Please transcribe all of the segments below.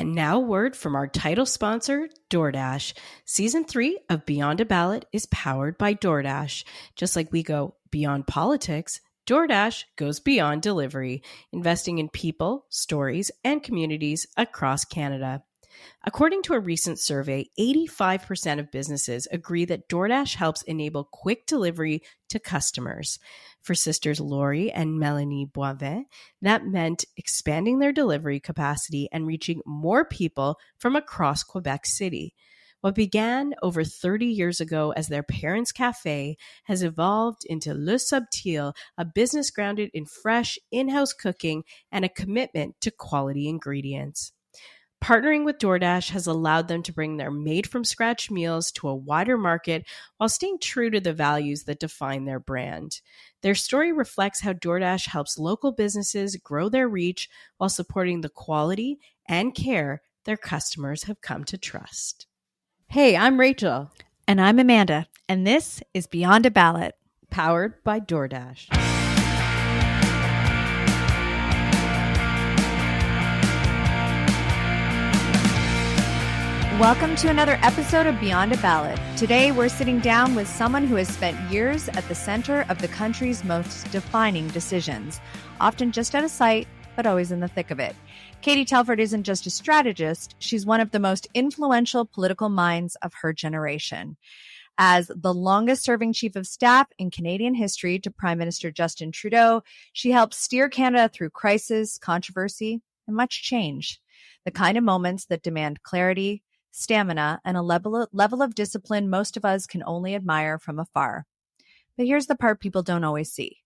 And now word from our title sponsor, DoorDash. Season 3 of Beyond a Ballot is powered by DoorDash. Just like we go beyond politics, DoorDash goes beyond delivery, investing in people, stories, and communities across Canada. According to a recent survey, 85% of businesses agree that DoorDash helps enable quick delivery to customers. For sisters Lori and Melanie Boivin, that meant expanding their delivery capacity and reaching more people from across Quebec City. What began over 30 years ago as their parents' cafe has evolved into Le Subtil, a business grounded in fresh, in-house cooking and a commitment to quality ingredients. Partnering with DoorDash has allowed them to bring their made-from-scratch meals to a wider market while staying true to the values that define their brand. Their story reflects how DoorDash helps local businesses grow their reach while supporting the quality and care their customers have come to trust. Hey, I'm Rachel. And I'm Amanda. And this is Beyond a Ballot, powered by DoorDash. Welcome to another episode of Beyond a Ballot. Today, we're sitting down with someone who has spent years at the center of the country's most defining decisions, often just out of sight, but always in the thick of it. Katie Telford isn't just a strategist, she's one of the most influential political minds of her generation. As the longest-serving chief of staff in Canadian history to Prime Minister Justin Trudeau, she helped steer Canada through crisis, controversy, and much change. The kind of moments that demand clarity, stamina, and a level of discipline most of us can only admire from afar. But here's the part people don't always see.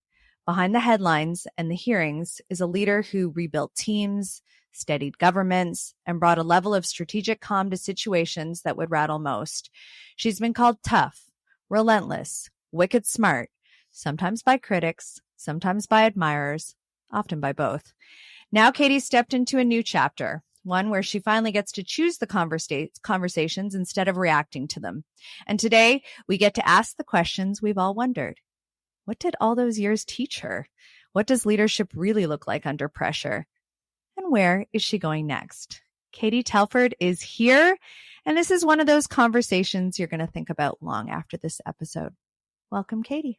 Behind the headlines and the hearings is a leader who rebuilt teams, steadied governments, and brought a level of strategic calm to situations that would rattle most. She's been called tough, relentless, wicked smart, sometimes by critics, sometimes by admirers, often by both. Now Katie stepped into a new chapter, one where she finally gets to choose the conversations instead of reacting to them. And today, we get to ask the questions we've all wondered. What did all those years teach her? What does leadership really look like under pressure? And where is she going next? Katie Telford is here, and this is one of those conversations you're going to think about long after this episode. Welcome, Katie.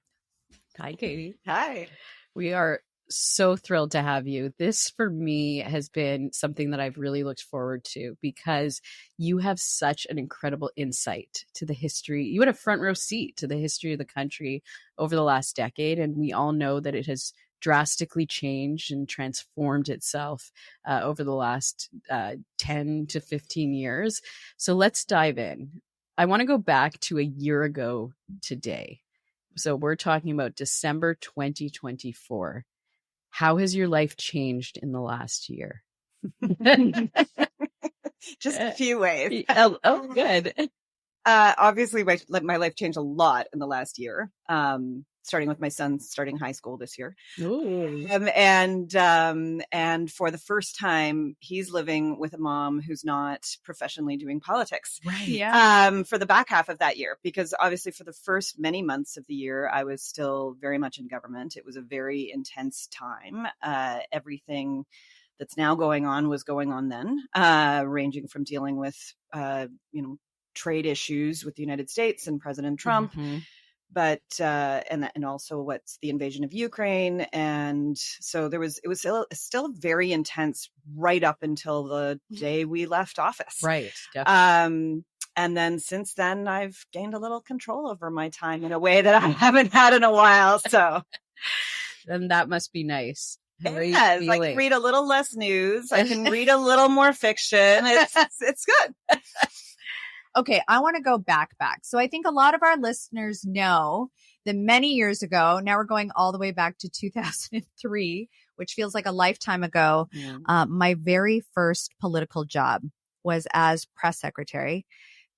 Hi, Katie. Hi. We are so thrilled to have you. This, for me, has been something that I've really looked forward to because you have such an incredible insight to the history. You had a front row seat to the history of the country over the last decade, and we all know that it has drastically changed and transformed itself over the last 10 to 15 years. So let's dive in. I want to go back to a year ago today. So we're talking about December 2024. How has your life changed in the last year? Just a few ways. Oh, good. Obviously, my life changed a lot in the last year, starting with my son starting high school this year. And for the first time, he's living with a mom who's not professionally doing politics. Right. Yeah. For the back half of that year, because obviously for the first many months of the year, I was still very much in government. It was a very intense time. Everything that's now going on was going on then, ranging from dealing with, trade issues with the United States and President Trump. Mm-hmm. But and also what's the invasion of Ukraine, and so it was still very intense right up until the day we left office. Right. Definitely. And then since then, I've gained a little control over my time in a way that I haven't had in a while. So, then that must be nice. Yes, I can read a little less news. I can read a little more fiction. It's good. Okay, I want to go back. So I think a lot of our listeners know that many years ago, now we're going all the way back to 2003, which feels like a lifetime ago. Yeah. My very first political job was as press secretary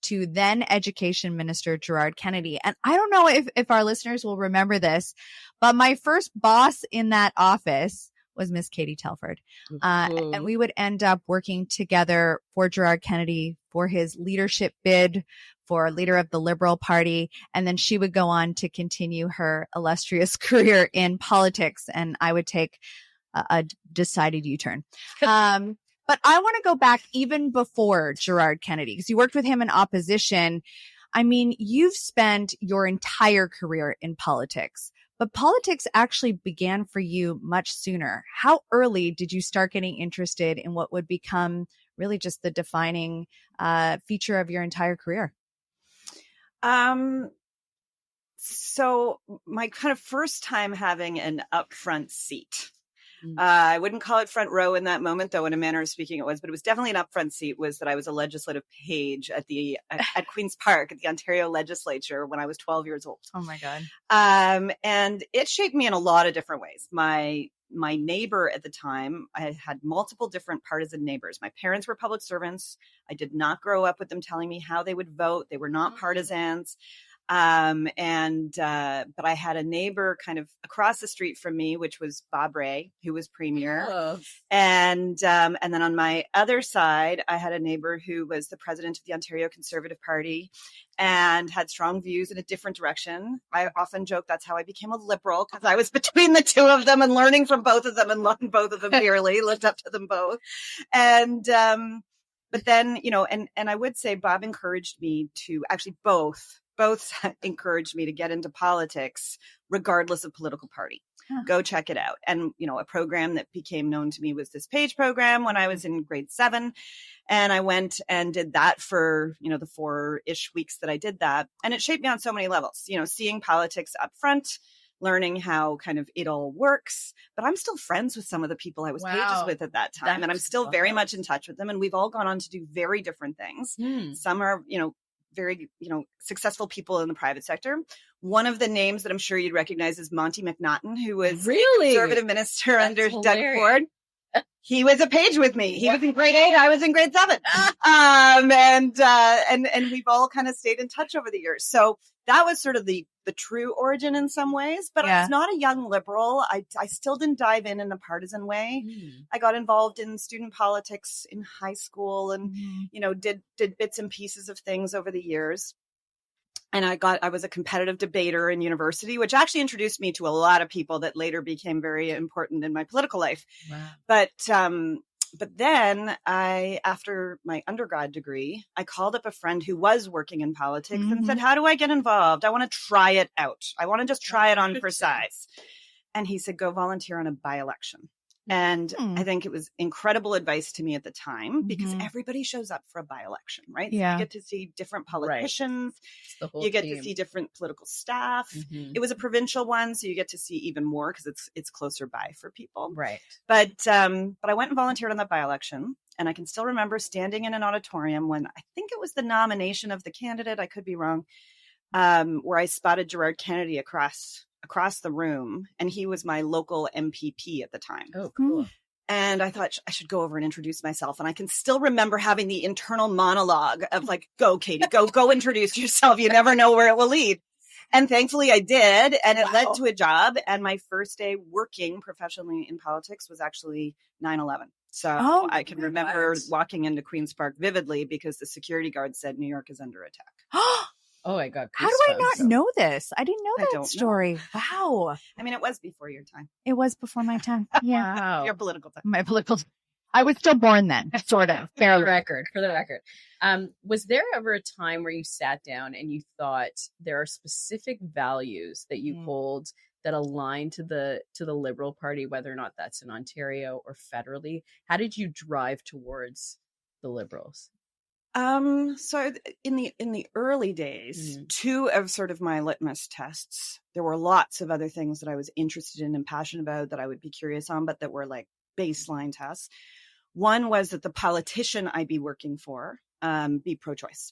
to then Education Minister Gerard Kennedy. And I don't know if our listeners will remember this, but my first boss in that office was Miss Katie Telford. And we would end up working together for Gerard Kennedy for his leadership bid for leader of the Liberal Party. And then she would go on to continue her illustrious career in politics. And I would take a decided U-turn. But I want to go back even before Gerard Kennedy, because you worked with him in opposition. I mean, you've spent your entire career in politics, but politics actually began for you much sooner. How early did you start getting interested in what would become really just the defining feature of your entire career? So my kind of first time having an upfront seat, I wouldn't call it front row in that moment, though in a manner of speaking it was, but it was definitely an upfront seat, was that I was a legislative page at Queen's Park at the Ontario legislature when I was 12 years old. Oh my God. And it shaped me in a lot of different ways. My neighbor at the time, I had multiple different partisan neighbors. My parents were public servants. I did not grow up with them telling me how they would vote. They were not partisans. But I had a neighbor kind of across the street from me, which was Bob Rae, who was premier. Oh. And then on my other side, I had a neighbor who was the president of the Ontario Conservative Party and had strong views in a different direction. I often joke that's how I became a liberal, because I was between the two of them and learning from both of them and loving both of them dearly, looked up to them both. And, but then, and I would say Bob encouraged me to actually both encouraged me to get into politics, regardless of political party. Huh. Go check it out. And, a program that became known to me was this PAGE program when I was in grade 7. And I went and did that for, the 4-ish weeks that I did that. And it shaped me on so many levels, seeing politics up front, learning how kind of it all works. But I'm still friends with some of the people I was pages with at that time. And I'm still very much in touch with them. And we've all gone on to do very different things. Some are, very, successful people in the private sector. One of the names that I'm sure you'd recognize is Monty McNaughton, who was a conservative minister under Doug Ford. He was a page with me. He was in grade 8. I was in grade 7. And we've all kind of stayed in touch over the years. So that was sort of the true origin in some ways, but I was not a young liberal. I still didn't dive in a partisan way. I got involved in student politics in high school and, did bits and pieces of things over the years. And I was a competitive debater in university, which actually introduced me to a lot of people that later became very important in my political life. Wow. But then after my undergrad degree, I called up a friend who was working in politics and said, how do I get involved? I want to try it out. I want to just try it on for size. And he said, go volunteer on a by-election. And I think it was incredible advice to me at the time, because everybody shows up for a by-election, right? Yeah. So you get to see different politicians. Right. You get to see different political staff. It was a provincial one, so you get to see even more because it's closer by for people. Right. But I went and volunteered on that by-election. And I can still remember standing in an auditorium when I think it was the nomination of the candidate. I could be wrong. Where I spotted Gerard Kennedy across the room, and he was my local MPP at the time. Oh, cool. And I thought I should go over and introduce myself. And I can still remember having the internal monologue of like, go, Katie, go introduce yourself. You never know where it will lead. And thankfully I did. And it led to a job. And my first day working professionally in politics was actually 9/11. So I can remember walking into Queen's Park vividly because the security guard said New York is under attack. Oh, I got goosebumps. How do I not know this? I didn't know that story. Know. Wow. I mean, it was before your time. It was before my time. Yeah. Wow. Your political time. My political time. I was still born then, sort of. For the record. Was there ever a time where you sat down and you thought there are specific values that you hold that align to the Liberal Party, whether or not that's in Ontario or federally? How did you drive towards the Liberals? So in the early days, two of sort of my litmus tests, there were lots of other things that I was interested in and passionate about that I would be curious on, but that were like baseline tests. One was that the politician I'd be working for, be pro-choice.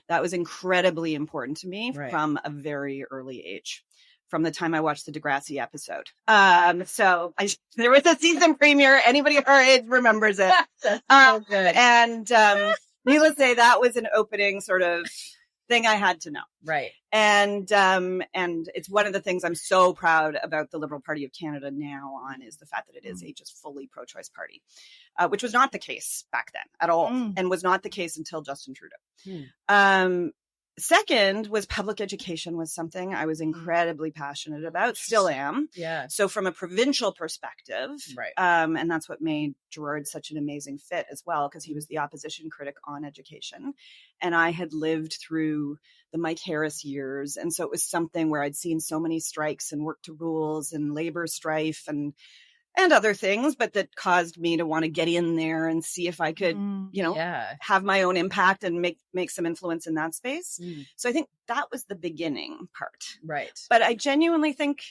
That was incredibly important to me from a very early age. From the time I watched the Degrassi episode. There was a season premiere. Anybody our age remembers it. That's so good. And, needless to say, that was an opening sort of thing I had to know. Right. And it's one of the things I'm so proud about the Liberal Party of Canada now on is the fact that it is a just fully pro-choice party, which was not the case back then at all and was not the case until Justin Trudeau. Second was public education was something I was incredibly passionate about, still am. Yeah. So from a provincial perspective, right. And that's what made Gerard such an amazing fit as well, because he was the opposition critic on education. And I had lived through the Mike Harris years. And so it was something where I'd seen so many strikes and work to rules and labor strife and other things, but that caused me to want to get in there and see if I could, have my own impact and make some influence in that space. So I think that was the beginning part. Right. But I genuinely think,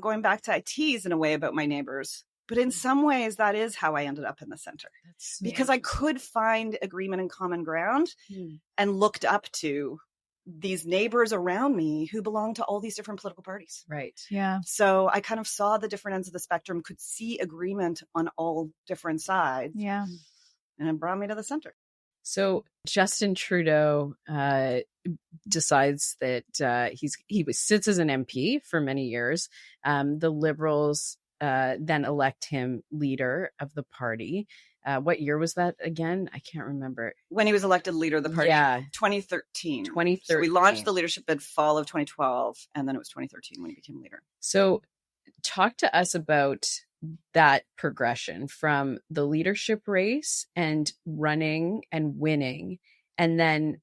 going back to I tease in a way about my neighbors, but in some ways that is how I ended up in the center. Because I could find agreement and common ground and looked up to these neighbors around me who belong to all these different political parties. Right. Yeah. So I kind of saw the different ends of the spectrum, could see agreement on all different sides. Yeah. And it brought me to the center. So Justin Trudeau decides that he sits as an MP for many years. The Liberals then elect him leader of the party. What year was that again? I can't remember. When he was elected leader of the party. Yeah. 2013. 2013. So we launched the leadership bid fall of 2012, and then it was 2013 when he became leader. So talk to us about that progression from the leadership race and running and winning, and then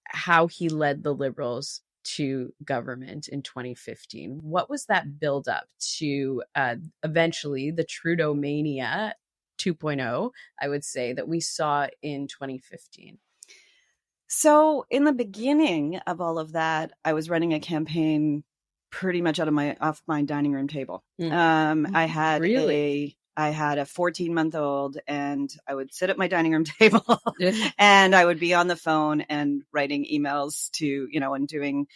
how he led the Liberals to government in 2015. What was that build up to eventually the Trudeau mania 2.0, I would say, that we saw in 2015? So in the beginning of all of that, I was running a campaign pretty much off my dining room table. I had a 14-month-old, and I would sit at my dining room table and I would be on the phone and writing emails to, and doing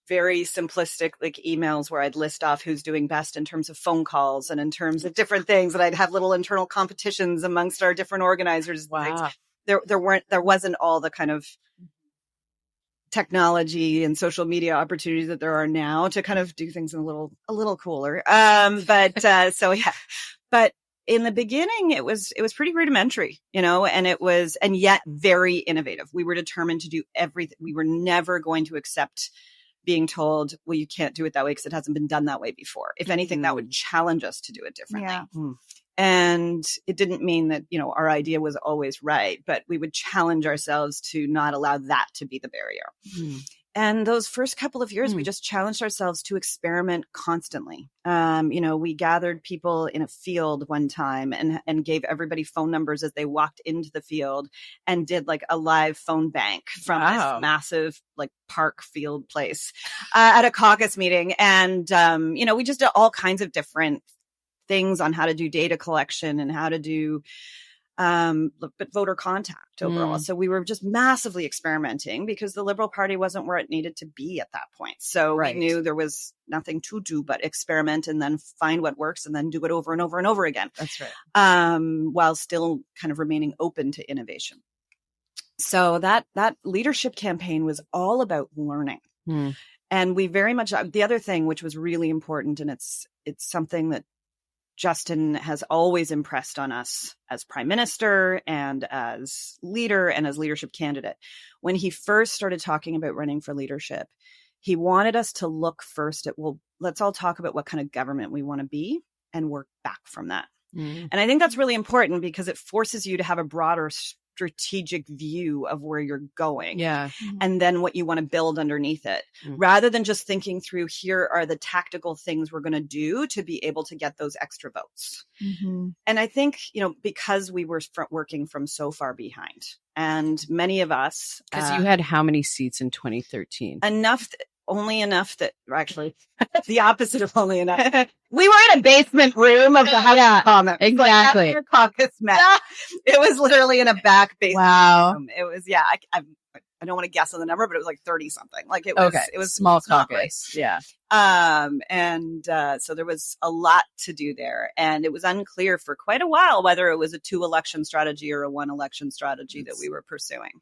very simplistic emails where I'd list off who's doing best in terms of phone calls and in terms of different things. And I'd have little internal competitions amongst our different organizers. Wow. There wasn't all the kind of technology and social media opportunities that there are now to kind of do things a little cooler. But in the beginning, it was pretty rudimentary, and yet very innovative. We were determined to do everything. We were never going to accept being told, well, you can't do it that way because it hasn't been done that way before. If anything, that would challenge us to do it differently. Yeah. And it didn't mean that, our idea was always right, but we would challenge ourselves to not allow that to be the barrier. And those first couple of years, we just challenged ourselves to experiment constantly. We gathered people in a field one time and gave everybody phone numbers as they walked into the field and did a live phone bank from this massive park field place at a caucus meeting. And, we just did all kinds of different things on how to do data collection and how to do but voter contact overall. So we were just massively experimenting because the Liberal Party wasn't where it needed to be at that point. So we knew there was nothing to do but experiment and then find what works and then do it over and over and over again. That's right. While still kind of remaining open to innovation. So that leadership campaign was all about learning. And we very much, the other thing, which was really important, and it's something that Justin has always impressed on us as Prime Minister and as leader and as leadership candidate. When he first started talking about running for leadership, he wanted us to look first at, well, let's all talk about what kind of government we want to be and work back from that. And I think that's really important because it forces you to have a broader strategic view of where you're going. Yeah. And then what you want to build underneath it, rather than just thinking through, here are the tactical things we're going to do to be able to get those extra votes. And I think, because we were working from so far behind, and many of us, because you had how many seats in 2013? Only enough that actually the opposite of only enough. We were in a basement room of the House of Commons. Exactly. After caucus met. It was literally in a back basement room. It was, I don't want to guess on the number, but it was 30 something. It was small caucus. Yeah. So there was a lot to do there, and it was unclear for quite a while whether it was a 2 election strategy or a 1 election strategy that we were pursuing.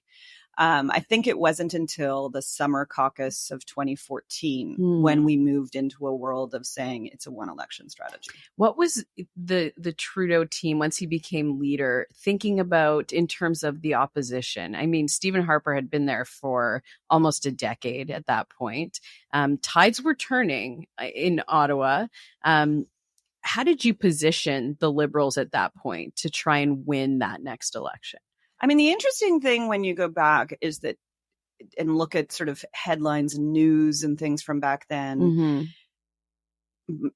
I think it wasn't until the summer caucus of 2014 when we moved into a world of saying it's a one election strategy. What was the Trudeau team, once he became leader, thinking about in terms of the opposition? I mean, Stephen Harper had been there for almost a decade at that point. Tides were turning in Ottawa. How did you position the Liberals at that point to try and win that next election? I mean, the interesting thing when you go back is that, and look at sort of headlines and news and things from back then,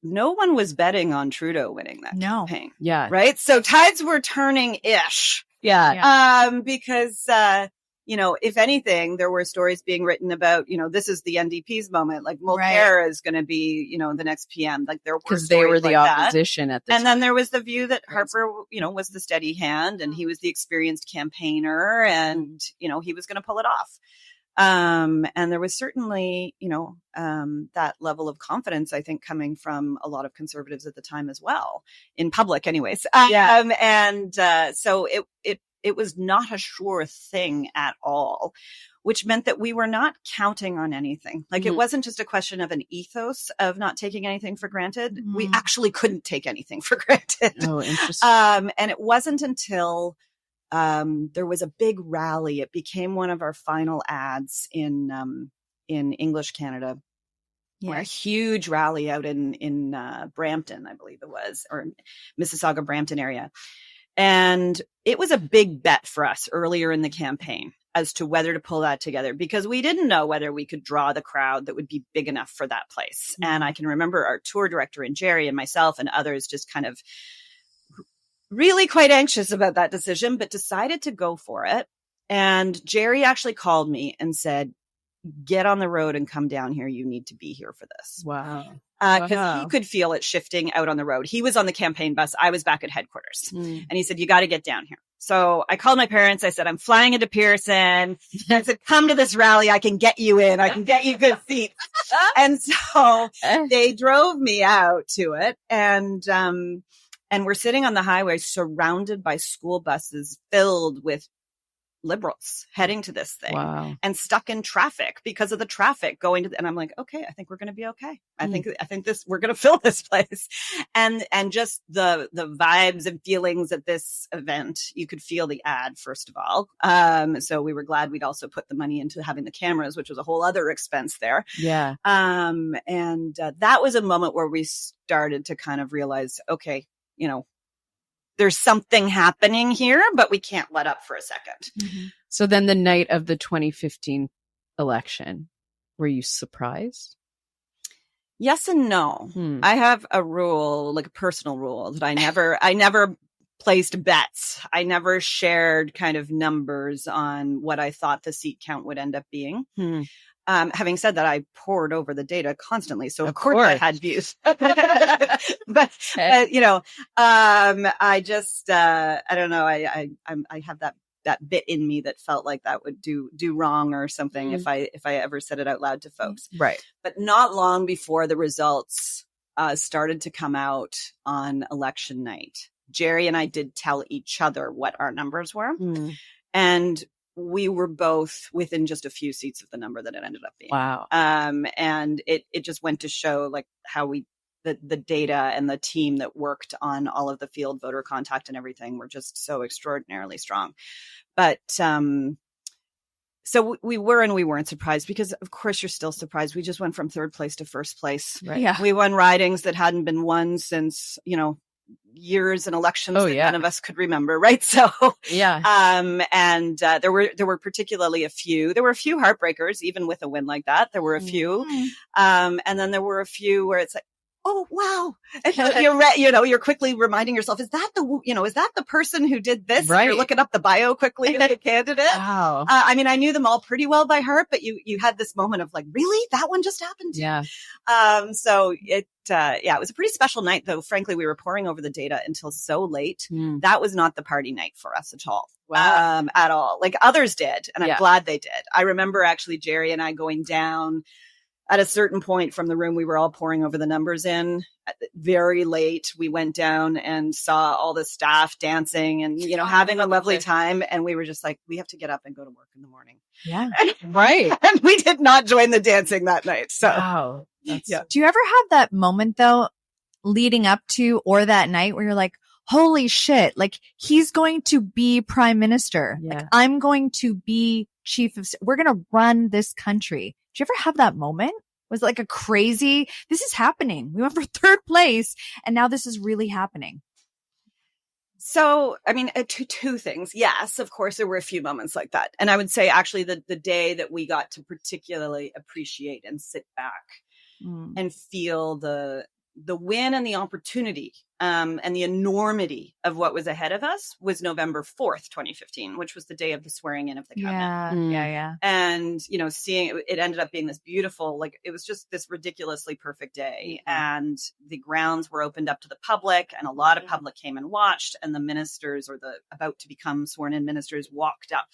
no one was betting on Trudeau winning that campaign. Yeah. Right? So tides were turning-ish. Yeah. Because, if anything, there were stories being written about, this is the NDP's moment. Like Mulcair is going to be, the next PM. Like there were because they were the opposition at the time. And then there was the view that Harper, was the steady hand and he was the experienced campaigner and, he was going to pull it off. And there was certainly, that level of confidence, I think, coming from a lot of conservatives at the time as well, in public anyways. So it was not a sure thing at all, which meant that we were not counting on anything. Like it wasn't just a question of an ethos of not taking anything for granted. We actually couldn't take anything for granted. Oh, interesting. And it wasn't until there was a big rally. It became one of our final ads in English Canada. Yeah. A huge rally out in Brampton, I believe it was, or Mississauga, Brampton area. And it was a big bet for us earlier in the campaign as to whether to pull that together, because we didn't know whether we could draw the crowd that would be big enough for that place. And I can remember our tour director and Jerry and myself and others just kind of really quite anxious about that decision, but decided to go for it. And Jerry actually called me and said, get on the road and come down here. You need to be here for this. Wow. Because he could feel it shifting out on the road. He was on the campaign bus. I was back at headquarters. And he said, you got to get down here. So I called my parents. I said, I'm flying into Pearson. I said, come to this rally. I can get you in. I can get you good seats. And so they drove me out to it. And we're sitting on the highway surrounded by school buses filled with Liberals heading to this thing and stuck in traffic because of the traffic going to and I'm like, okay, I think we're going to be okay. I think we're going to fill this place. And just the vibes and feelings at this event, you could feel the ad, first of all. So we were glad we'd also put the money into having the cameras, which was a whole other expense there. Yeah. And that was a moment where we started to kind of realize, okay, there's something happening here, but we can't let up for a second. So then the night of the 2015 election, were you surprised? Yes and no. I have a rule, like a personal rule, that I never placed bets. I never shared kind of numbers on what I thought the seat count would end up being. Having said that, I pored over the data constantly. So of course I had views, but I just, I don't know. I have that bit in me that felt like that would do wrong or something if I ever said it out loud to folks. Right. But not long before the results started to come out on election night, Jerry and I did tell each other what our numbers were. And we were both within just a few seats of the number that it ended up being. Wow. And it just went to show like how the data and the team that worked on all of the field voter contact and everything were just so extraordinarily strong. But, so we were and we weren't surprised because of course you're still surprised. We just went from third place to first place. Right. Yeah. We won ridings that hadn't been won since, years and elections that none of us could remember. Right. So, and there were particularly there were a few heartbreakers, even with a win like that. There were a few. And then there were a few where it's like, oh, wow. You're quickly reminding yourself, is that the person who did this? Right. You're looking up the bio quickly of the candidate. Wow. I knew them all pretty well by heart, but you had this moment of like, really? That one just happened? Yeah. So it was a pretty special night, though. Frankly, we were poring over the data until so late. That was not the party night for us at all. Wow. At all. Like others did. And I'm glad they did. I remember actually Jerry and I going down at a certain point from the room we were all pouring over the numbers in, very late, we went down and saw all the staff dancing and, having a lovely time. And we were just like, we have to get up and go to work in the morning. Yeah. Right. And we did not join the dancing that night. So, wow. yeah. Do you ever have that moment though, leading up to or that night where you're like, holy shit, like he's going to be prime minister. Yeah. Like I'm going to be chief of, we're going to run this country. Did you ever have that moment? Was it like a crazy, this is happening. We went for third place and now this is really happening. So, I mean, two things. Yes, of course, there were a few moments like that. And I would say actually the day that we got to particularly appreciate and sit back and feel the win and the opportunity and the enormity of what was ahead of us was November 4th, 2015, which was the day of the swearing in of the cabinet. Yeah. And, seeing it ended up being this beautiful, like it was just this ridiculously perfect day. And the grounds were opened up to the public and a lot of public came and watched. And the ministers or the about to become sworn in ministers walked up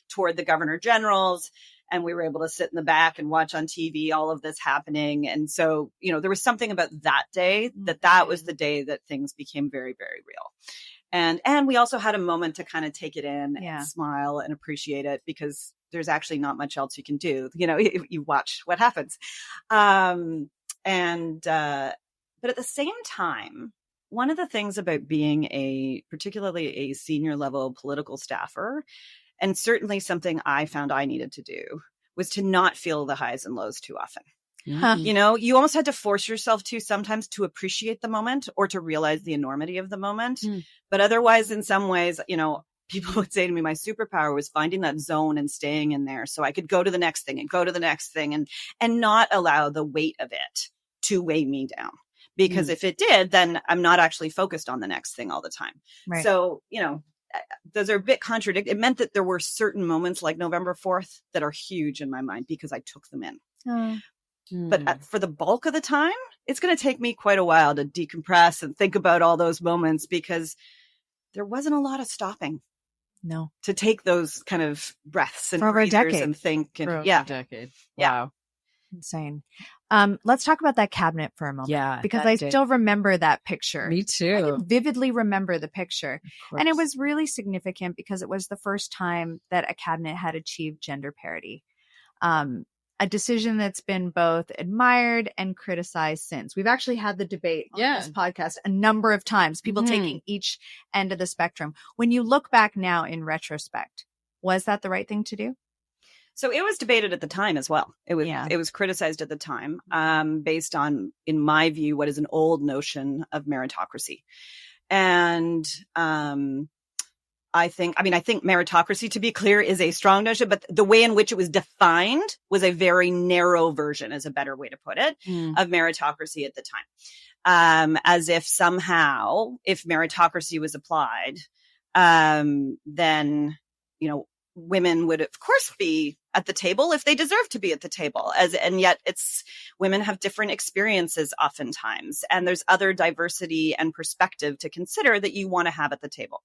toward the governor generals. And we were able to sit in the back and watch on TV all of this happening. And so, there was something about that day that was the day that things became very, very real. And we also had a moment to kind of take it in and smile and appreciate it because there's actually not much else you can do. You watch what happens. But at the same time, one of the things about being particularly a senior level political staffer, and certainly something I found I needed to do, was to not feel the highs and lows too often. You almost had to force yourself to sometimes to appreciate the moment or to realize the enormity of the moment. But otherwise, in some ways, people would say to me, my superpower was finding that zone and staying in there so I could go to the next thing and go to the next thing and not allow the weight of it to weigh me down. Because if it did, then I'm not actually focused on the next thing all the time. Right. So, those are a bit contradictory. It meant that there were certain moments like November 4th that are huge in my mind because I took them in. But for the bulk of the time, it's going to take me quite a while to decompress and think about all those moments because there wasn't a lot of stopping. No. To take those kind of breaths and for over a decade and think. And, for over a decade. Wow. Insane. Let's talk about that cabinet for a moment. Yeah. Because I still remember that picture. Me too. I can vividly remember the picture. And it was really significant because it was the first time that a cabinet had achieved gender parity. A decision that's been both admired and criticized since. We've actually had the debate on this podcast a number of times, people taking each end of the spectrum. When you look back now in retrospect, was that the right thing to do? So it was debated at the time as well. It was criticized at the time based on, in my view, what is an old notion of meritocracy. And I think meritocracy, to be clear, is a strong notion, but the way in which it was defined was a very narrow version, is a better way to put it, of meritocracy at the time. As if somehow, if meritocracy was applied, then, women would of course be at the table if they deserve to be at the table, and yet women have different experiences oftentimes, and there's other diversity and perspective to consider that you want to have at the table.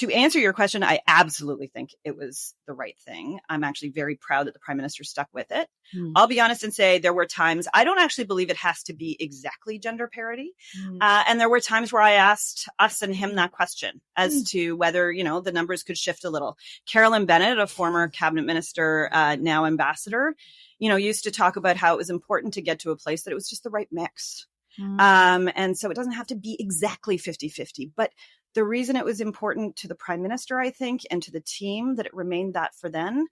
To answer your question, I absolutely think it was the right thing. I'm actually very proud that the Prime Minister stuck with it. I'll be honest and say there were times I don't actually believe it has to be exactly gender parity. And there were times where I asked us and him that question as to whether, the numbers could shift a little. Carolyn Bennett, a former cabinet minister, now ambassador, used to talk about how it was important to get to a place that it was just the right mix. And so it doesn't have to be exactly 50-50, but the reason it was important to the Prime Minister, I think, and to the team that it remained that for then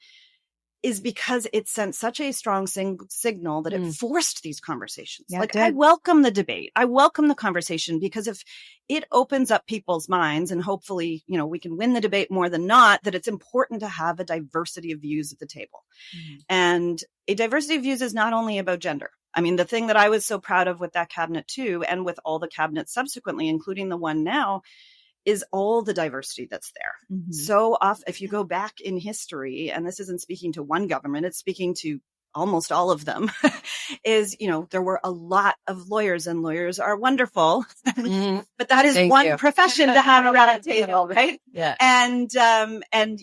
is because it sent such a strong signal that it forced these conversations. Yeah, I welcome the debate. I welcome the conversation because if it opens up people's minds and hopefully, we can win the debate more than not, that it's important to have a diversity of views at the table. And a diversity of views is not only about gender. I mean, the thing that I was so proud of with that cabinet too, and with all the cabinets subsequently, including the one now, is all the diversity that's there. So if you go back in history, and this isn't speaking to one government, it's speaking to almost all of them, is, there were a lot of lawyers, and lawyers are wonderful, but that is one profession to have around a table, right? Yeah. And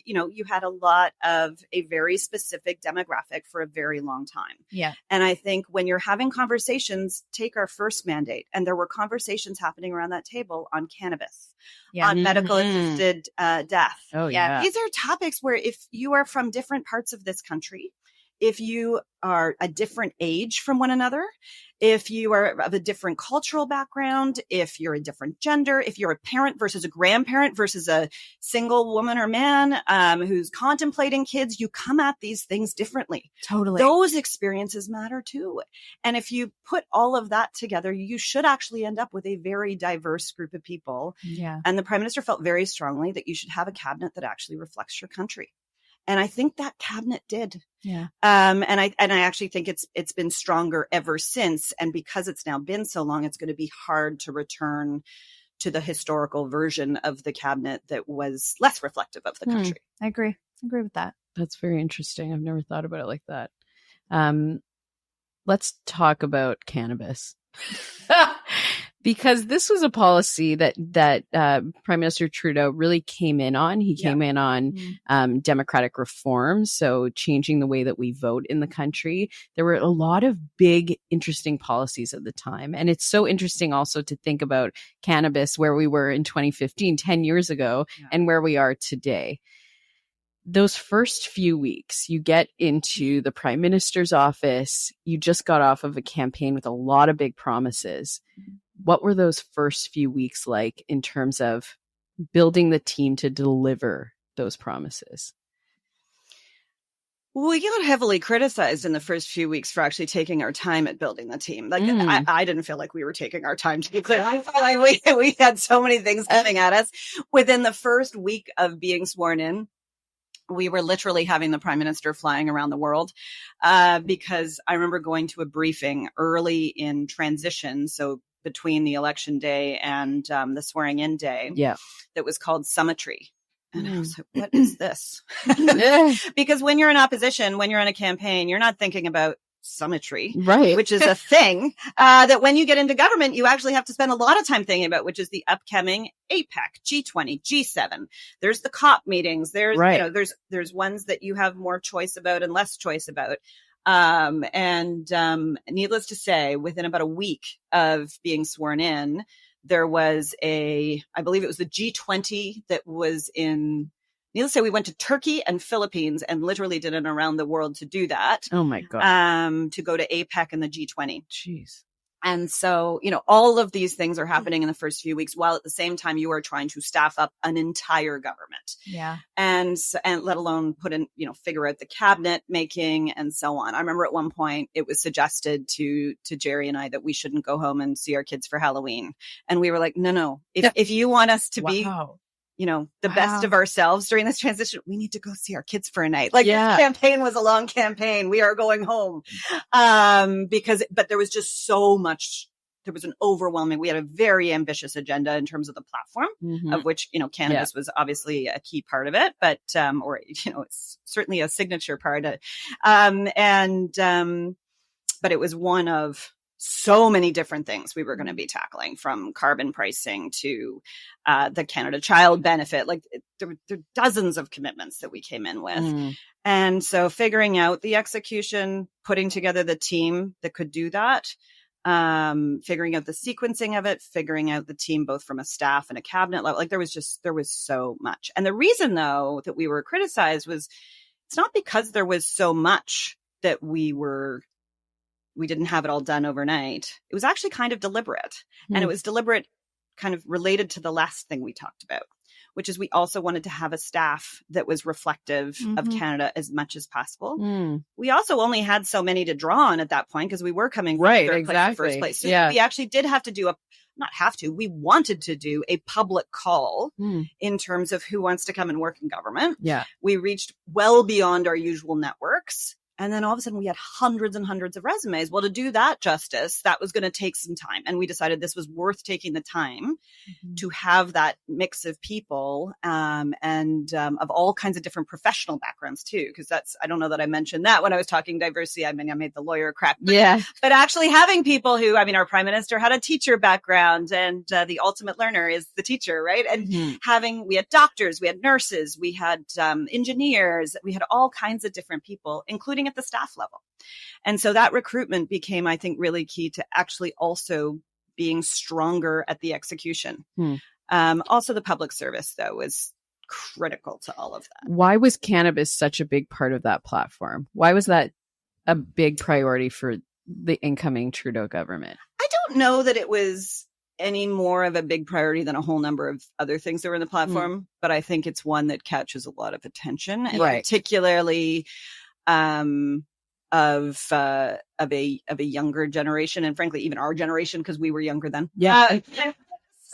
you had a lot of a very specific demographic for a very long time. Yeah. And I think when you're having conversations, take our first mandate, and there were conversations happening around that table on cannabis, on medical assisted death. Oh, yeah. These are topics where if you are from different parts of this country, if you are a different age from one another, if you are of a different cultural background, if you're a different gender, if you're a parent versus a grandparent versus a single woman or man who's contemplating kids, you come at these things differently. Totally. Those experiences matter too. And if you put all of that together, you should actually end up with a very diverse group of people. Yeah. And the Prime Minister felt very strongly that you should have a cabinet that actually reflects your country. And I think that cabinet did. Yeah. And I actually think it's been stronger ever since. And because it's now been so long, it's going to be hard to return to the historical version of the cabinet that was less reflective of the country. I agree with that. That's very interesting. I've never thought about it like that. Let's talk about cannabis. Because this was a policy that Prime Minister Trudeau really came in on. He came in on democratic reforms, so changing the way that we vote in the country. There were a lot of big, interesting policies at the time. And it's so interesting also to think about cannabis, where we were in 2015, 10 years ago, and where we are today. Those first few weeks, you get into the Prime Minister's office. You just got off of a campaign with a lot of big promises. What were those first few weeks like in terms of building the team to deliver those promises? We got heavily criticized in the first few weeks for actually taking our time at building the team. Like I didn't feel like we were taking our time, to be clear. I felt like we had so many things coming at us. Within the first week of being sworn in, we were literally having the Prime Minister flying around the world because I remember going to a briefing early in transition. So between the election day and the swearing in day, that was called Summitry. And I was like, what is this? Because when you're in opposition, when you're in a campaign, you're not thinking about summitry, right? Which is a thing that when you get into government, you actually have to spend a lot of time thinking about, which is the upcoming APEC, G20, G7. There's the COP meetings. There's, there's ones that you have more choice about and less choice about. Needless to say, within about a week of being sworn in, there was I believe it was the G20 that was in, needless to say, we went to Turkey and Philippines and literally did an around the world to do that. Oh my God. To go to APEC and the G20. Jeez. And so, all of these things are happening in the first few weeks, while at the same time you are trying to staff up an entire government. Yeah. And let alone put in, figure out the cabinet making and so on. I remember at one point it was suggested to Jerry and I that we shouldn't go home and see our kids for Halloween. And we were like, no. If you want us to be the best of ourselves during this transition, we need to go see our kids for a night. Like this campaign was a long campaign. We are going home. But there was just so much, there was an overwhelming, we had a very ambitious agenda in terms of the platform, of which, cannabis was obviously a key part of it, but, it's certainly a signature part. But it was one of so many different things we were going to be tackling, from carbon pricing to the Canada Child Benefit. Like there were dozens of commitments that we came in with. And so figuring out the execution, putting together the team that could do that, figuring out the sequencing of it, figuring out the team both from a staff and a cabinet level. Like there was so much. And the reason though that we were criticized was it's not because there was so much that we didn't have it all done overnight. It was actually kind of deliberate. And it was deliberate kind of related to the last thing we talked about, which is we also wanted to have a staff that was reflective of Canada as much as possible. We also only had so many to draw on at that point because we were coming from first place. So we actually did have to we wanted to do a public call in terms of who wants to come and work in government. Yeah. We reached well beyond our usual networks. And then all of a sudden we had hundreds and hundreds of resumes. Well, to do that justice, that was going to take some time. And we decided this was worth taking the time to have that mix of people and of all kinds of different professional backgrounds too. Because I don't know that I mentioned that when I was talking diversity. I mean, I made the lawyer crack. But actually having people who, I mean, our Prime Minister had a teacher background, and the ultimate learner is the teacher, right? And we had doctors, we had nurses, we had engineers, we had all kinds of different people, including at the staff level. And so that recruitment became, I think, really key to actually also being stronger at the execution. Also the public service, though, was critical to all of that. Why was cannabis such a big part of that platform? Why was that a big priority for the incoming Trudeau government? I don't know that it was any more of a big priority than a whole number of other things that were in the platform, but I think it's one that catches a lot of attention, and particularly of a younger generation, and frankly, even our generation, because we were younger then.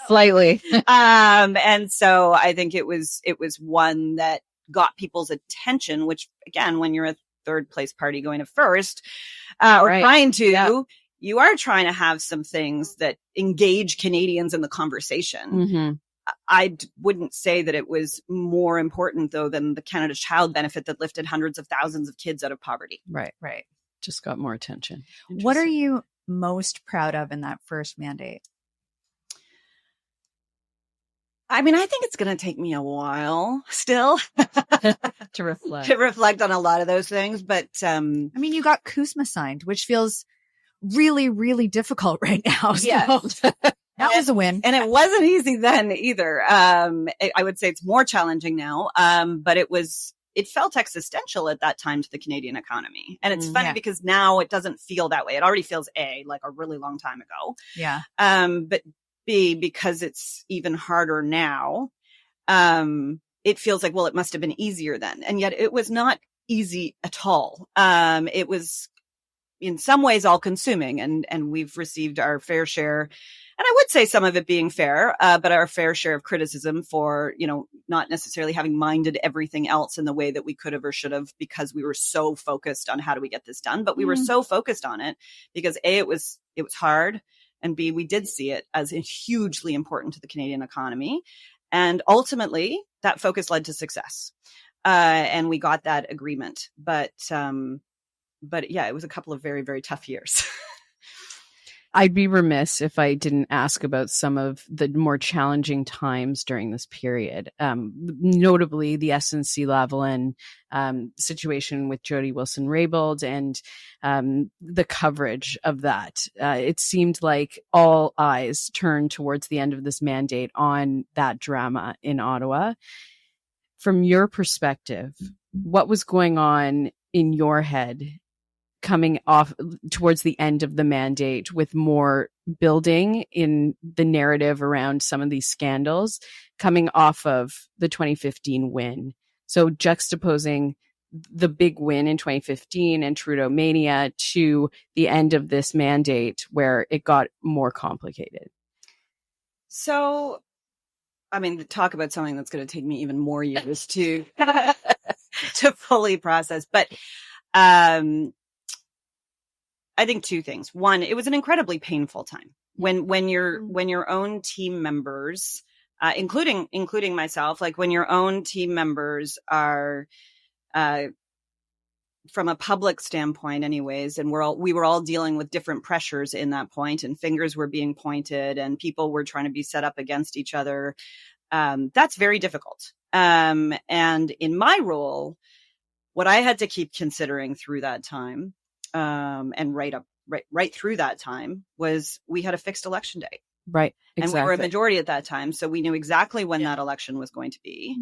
Slightly. And so I think it was one that got people's attention, which again, when you're a third place party going to first, trying to, you are trying to have some things that engage Canadians in the conversation. I wouldn't say that it was more important, though, than the Canada Child Benefit that lifted hundreds of thousands of kids out of poverty. Right. Just got more attention. What are you most proud of in that first mandate? I mean, I think it's going to take me a while still to reflect on a lot of those things. But I mean, you got CUSMA signed, which feels really, really difficult right now. So. That was a win. And it wasn't easy then either. I would say it's more challenging now. But it felt existential at that time to the Canadian economy. And it's funny because now it doesn't feel that way. It already feels like a really long time ago. Yeah. But B, because it's even harder now, it feels like, well, it must have been easier then. And yet it was not easy at all. It was in some ways all consuming, and we've received our fair share. And I would say some of it being fair, but our fair share of criticism for, not necessarily having minded everything else in the way that we could have or should have, because we were so focused on how do we get this done. But we were so focused on it because A, it was hard, and B, we did see it as hugely important to the Canadian economy. And ultimately that focus led to success. And we got that agreement. But yeah, it was a couple of very, very tough years. I'd be remiss if I didn't ask about some of the more challenging times during this period, notably the SNC-Lavalin situation with Jody Wilson-Raybould and the coverage of that. It seemed like all eyes turned towards the end of this mandate on that drama in Ottawa. From your perspective, what was going on in your head coming off towards the end of the mandate, with more building in the narrative around some of these scandals coming off of the 2015 win? So juxtaposing the big win in 2015 and Trudeau mania to the end of this mandate where it got more complicated. So, I mean, talk about something that's going to take me even more years to fully process. But I think two things. One, it was an incredibly painful time when your own team members, including myself, like when your own team members are, from a public standpoint anyways, and we were all dealing with different pressures in that point, and fingers were being pointed and people were trying to be set up against each other. That's very difficult. And in my role, what I had to keep considering through that time, and right through that time, was we had a fixed election date. Right. Exactly. And we were a majority at that time. So we knew exactly when that election was going to be,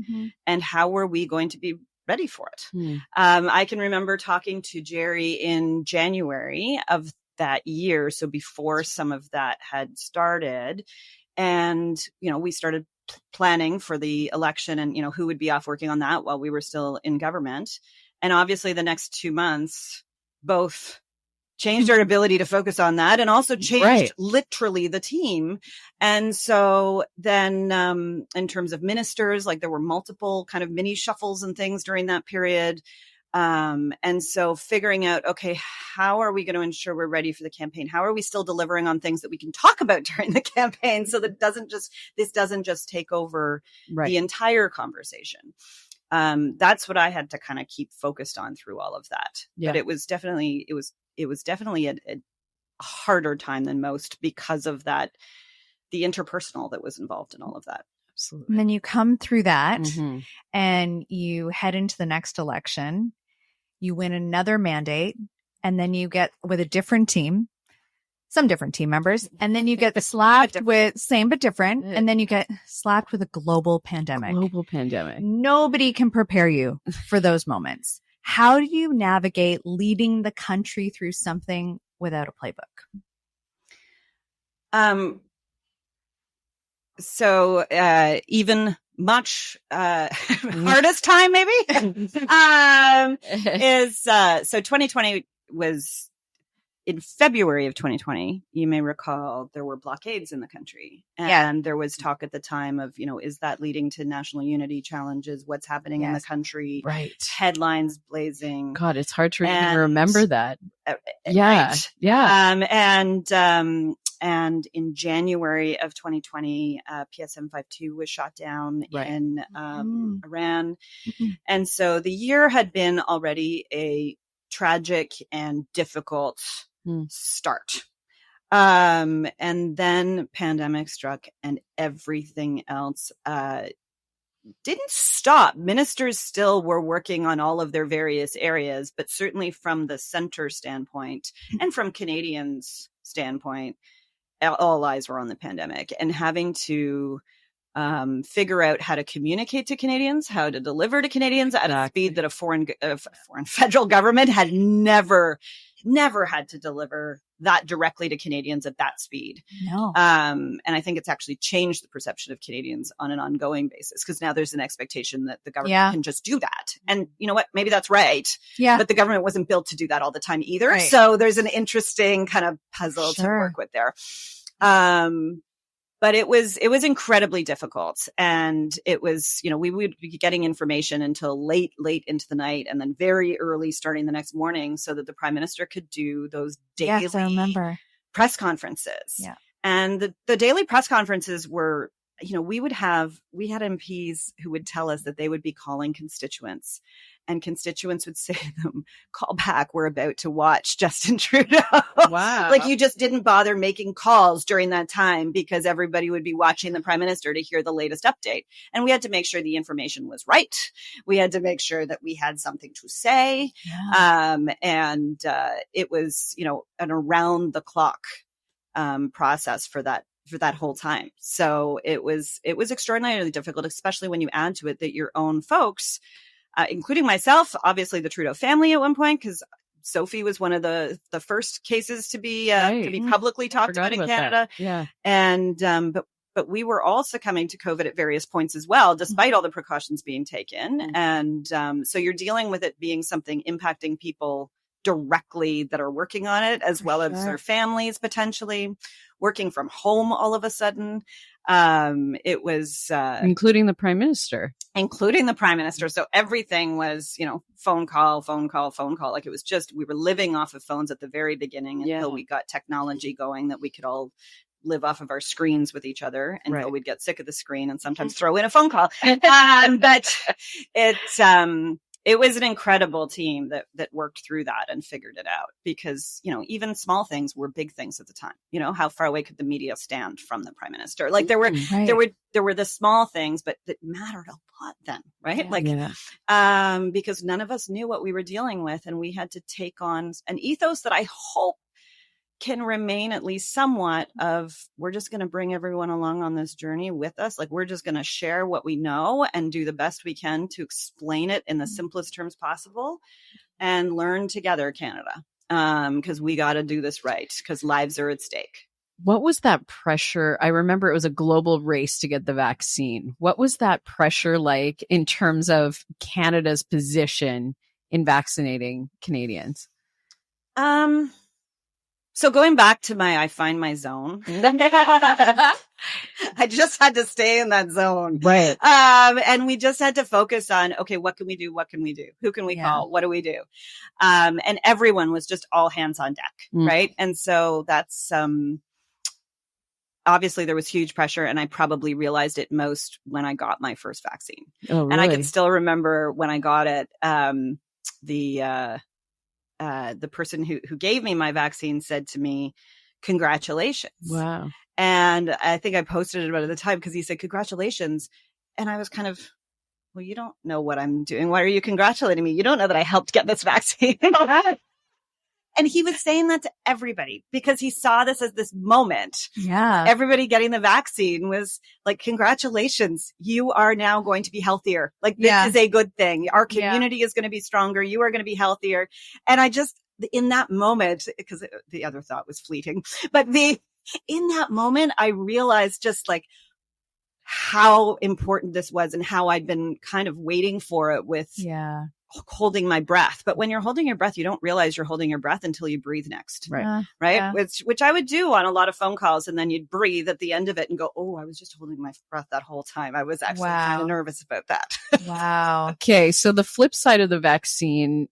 and how were we going to be ready for it. I can remember talking to Jerry in January of that year. So before some of that had started, and, we started planning for the election and, who would be off working on that while we were still in government. And obviously the next 2 months, both changed our ability to focus on that and also changed literally the team. And so then in terms of ministers, like there were multiple kind of mini shuffles and things during that period. And so figuring out, okay, how are we going to ensure we're ready for the campaign? How are we still delivering on things that we can talk about during the campaign so that this doesn't just take over the entire conversation? That's what I had to kind of keep focused on through all of that. Yeah. But it was definitely a harder time than most because of that, the interpersonal that was involved in all of that. Absolutely. And then you come through that and you head into the next election, you win another mandate, and then you get with a different team, some different team members, and then you get slapped with same but different, and then you get slapped with a global pandemic. Nobody can prepare you for those moments. How do you navigate leading the country through something without a playbook? So even much hardest time maybe is so 2020 was in February of 2020. You may recall there were blockades in the country, and there was talk at the time of, is that leading to national unity challenges? What's happening in the country? Right. Headlines blazing. God, it's hard to even remember that. Right. And in January of 2020, PS752 was shot down in Iran. And so the year had been already a tragic and difficult start. And then pandemic struck and everything else didn't stop. Ministers still were working on all of their various areas, but certainly from the center standpoint and from Canadians' standpoint, all eyes were on the pandemic and having to figure out how to communicate to Canadians, how to deliver to Canadians at a speed that a foreign federal government had never had to deliver that directly to Canadians at that speed. No. And I think it's actually changed the perception of Canadians on an ongoing basis, because now there's an expectation that the government can just do that. And you know what? Maybe that's right. Yeah. But the government wasn't built to do that all the time either. Right. So there's an interesting kind of puzzle to work with there. But it was incredibly difficult. And it was, we would be getting information until late into the night, and then very early starting the next morning, so that the Prime Minister could do those daily press conferences. Yeah. And the daily press conferences were, we had MPs who would tell us that they would be calling constituents, and constituents would say to them, call back, we're about to watch Justin Trudeau. Wow. Like, you just didn't bother making calls during that time because everybody would be watching the Prime Minister to hear the latest update. And we had to make sure the information was right. We had to make sure that we had something to say. Yeah. And it was, an around the clock process for that whole time. So it was extraordinarily difficult, especially when you add to it that your own folks, including myself, obviously the Trudeau family at one point, because Sophie was one of the first cases to be publicly talked about in Canada. That. Yeah. And but we were all succumbing to COVID at various points as well, despite all the precautions being taken. And so you're dealing with it being something impacting people directly that are working on it, as well as their families potentially working from home all of a sudden. It was including the Prime Minister. So everything was, phone call. Like, it was just, we were living off of phones at the very beginning until we got technology going that we could all live off of our screens with each other until we'd get sick of the screen and sometimes throw in a phone call. But it was an incredible team that worked through that and figured it out, because, even small things were big things at the time. How far away could the media stand from the Prime Minister? Like, there were the small things, but that mattered a lot then, right? Because none of us knew what we were dealing with, and we had to take on an ethos that I hope can remain at least somewhat of, we're just going to bring everyone along on this journey with us. Like, we're just going to share what we know and do the best we can to explain it in the simplest terms possible and learn together, Canada. Because we got to do this right, because lives are at stake. What was that pressure? I remember it was a global race to get the vaccine. What was that pressure like in terms of Canada's position in vaccinating Canadians? So going back to I find my zone. I just had to stay in that zone. Right. And we just had to focus on, okay, what can we do? What can we do? Who can we call? What do we do? And everyone was just all hands on deck. Right. And so that's, obviously there was huge pressure, and I probably realized it most when I got my first vaccine. Oh, really? And I can still remember when I got it, the person who gave me my vaccine said to me, "Congratulations." Wow. And I think I posted it about it at the time because he said, "Congratulations." And I was kind of, well, you don't know what I'm doing. Why are you congratulating me? You don't know that I helped get this vaccine. And he was saying that to everybody because he saw this as this moment. Yeah. Everybody getting the vaccine was like, congratulations. You are now going to be healthier. Like, this is a good thing. Our community is going to be stronger. You are going to be healthier. And I just, in that moment, because the other thought was fleeting, but in that moment, I realized just like how important this was and how I'd been kind of waiting for it with holding my breath. But when you're holding your breath, you don't realize you're holding your breath until you breathe next. Right. Right. Yeah. Which I would do on a lot of phone calls. And then you'd breathe at the end of it and go, oh, I was just holding my breath that whole time. I was actually kind of nervous about that. Wow. Okay. So the flip side of the vaccine,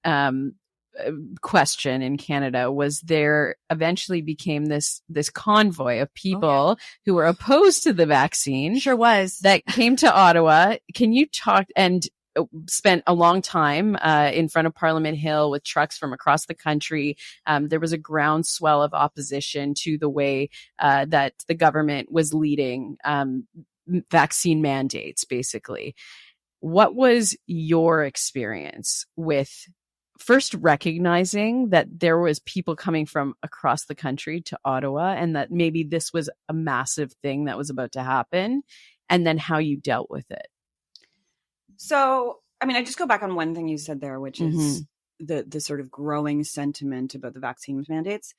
question in Canada was there eventually became this convoy of people who were opposed to the vaccine. Sure was. That came to Ottawa. Can you talk and spent a long time in front of Parliament Hill with trucks from across the country. There was a groundswell of opposition to the way that the government was leading vaccine mandates, basically. What was your experience with first recognizing that there was people coming from across the country to Ottawa and that maybe this was a massive thing that was about to happen, and then how you dealt with it? So, I mean, I just go back on one thing you said there, which is the sort of growing sentiment about the vaccine mandates.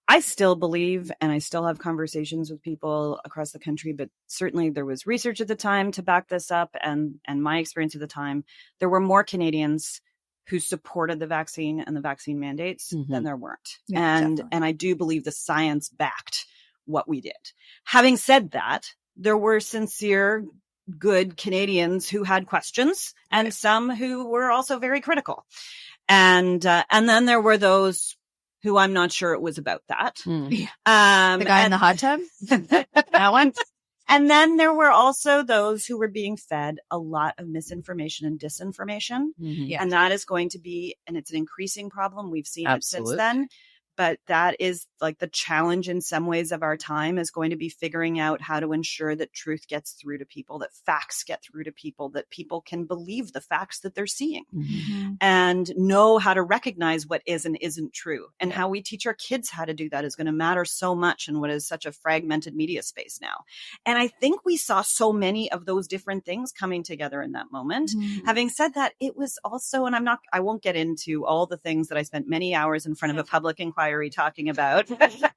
I still believe, and I still have conversations with people across the country, but certainly there was research at the time to back this up, and my experience at the time, there were more Canadians who supported the vaccine and the vaccine mandates than there weren't. Yeah, and I do believe the science backed what we did. Having said that, there were sincere, good Canadians who had questions and some who were also very critical. And then there were those who I'm not sure it was about that. The guy in the hot tub? That one. And then there were also those who were being fed a lot of misinformation and disinformation. And that is going to be, and it's an increasing problem. We've seen it since then. But that is like the challenge in some ways of our time, is going to be figuring out how to ensure that truth gets through to people, that facts get through to people, that people can believe the facts that they're seeing and know how to recognize what is and isn't true. And how we teach our kids how to do that is going to matter so much in what is such a fragmented media space now. And I think we saw so many of those different things coming together in that moment. Having said that, it was also, and I won't get into all the things that I spent many hours in front of a public inquiry talking about.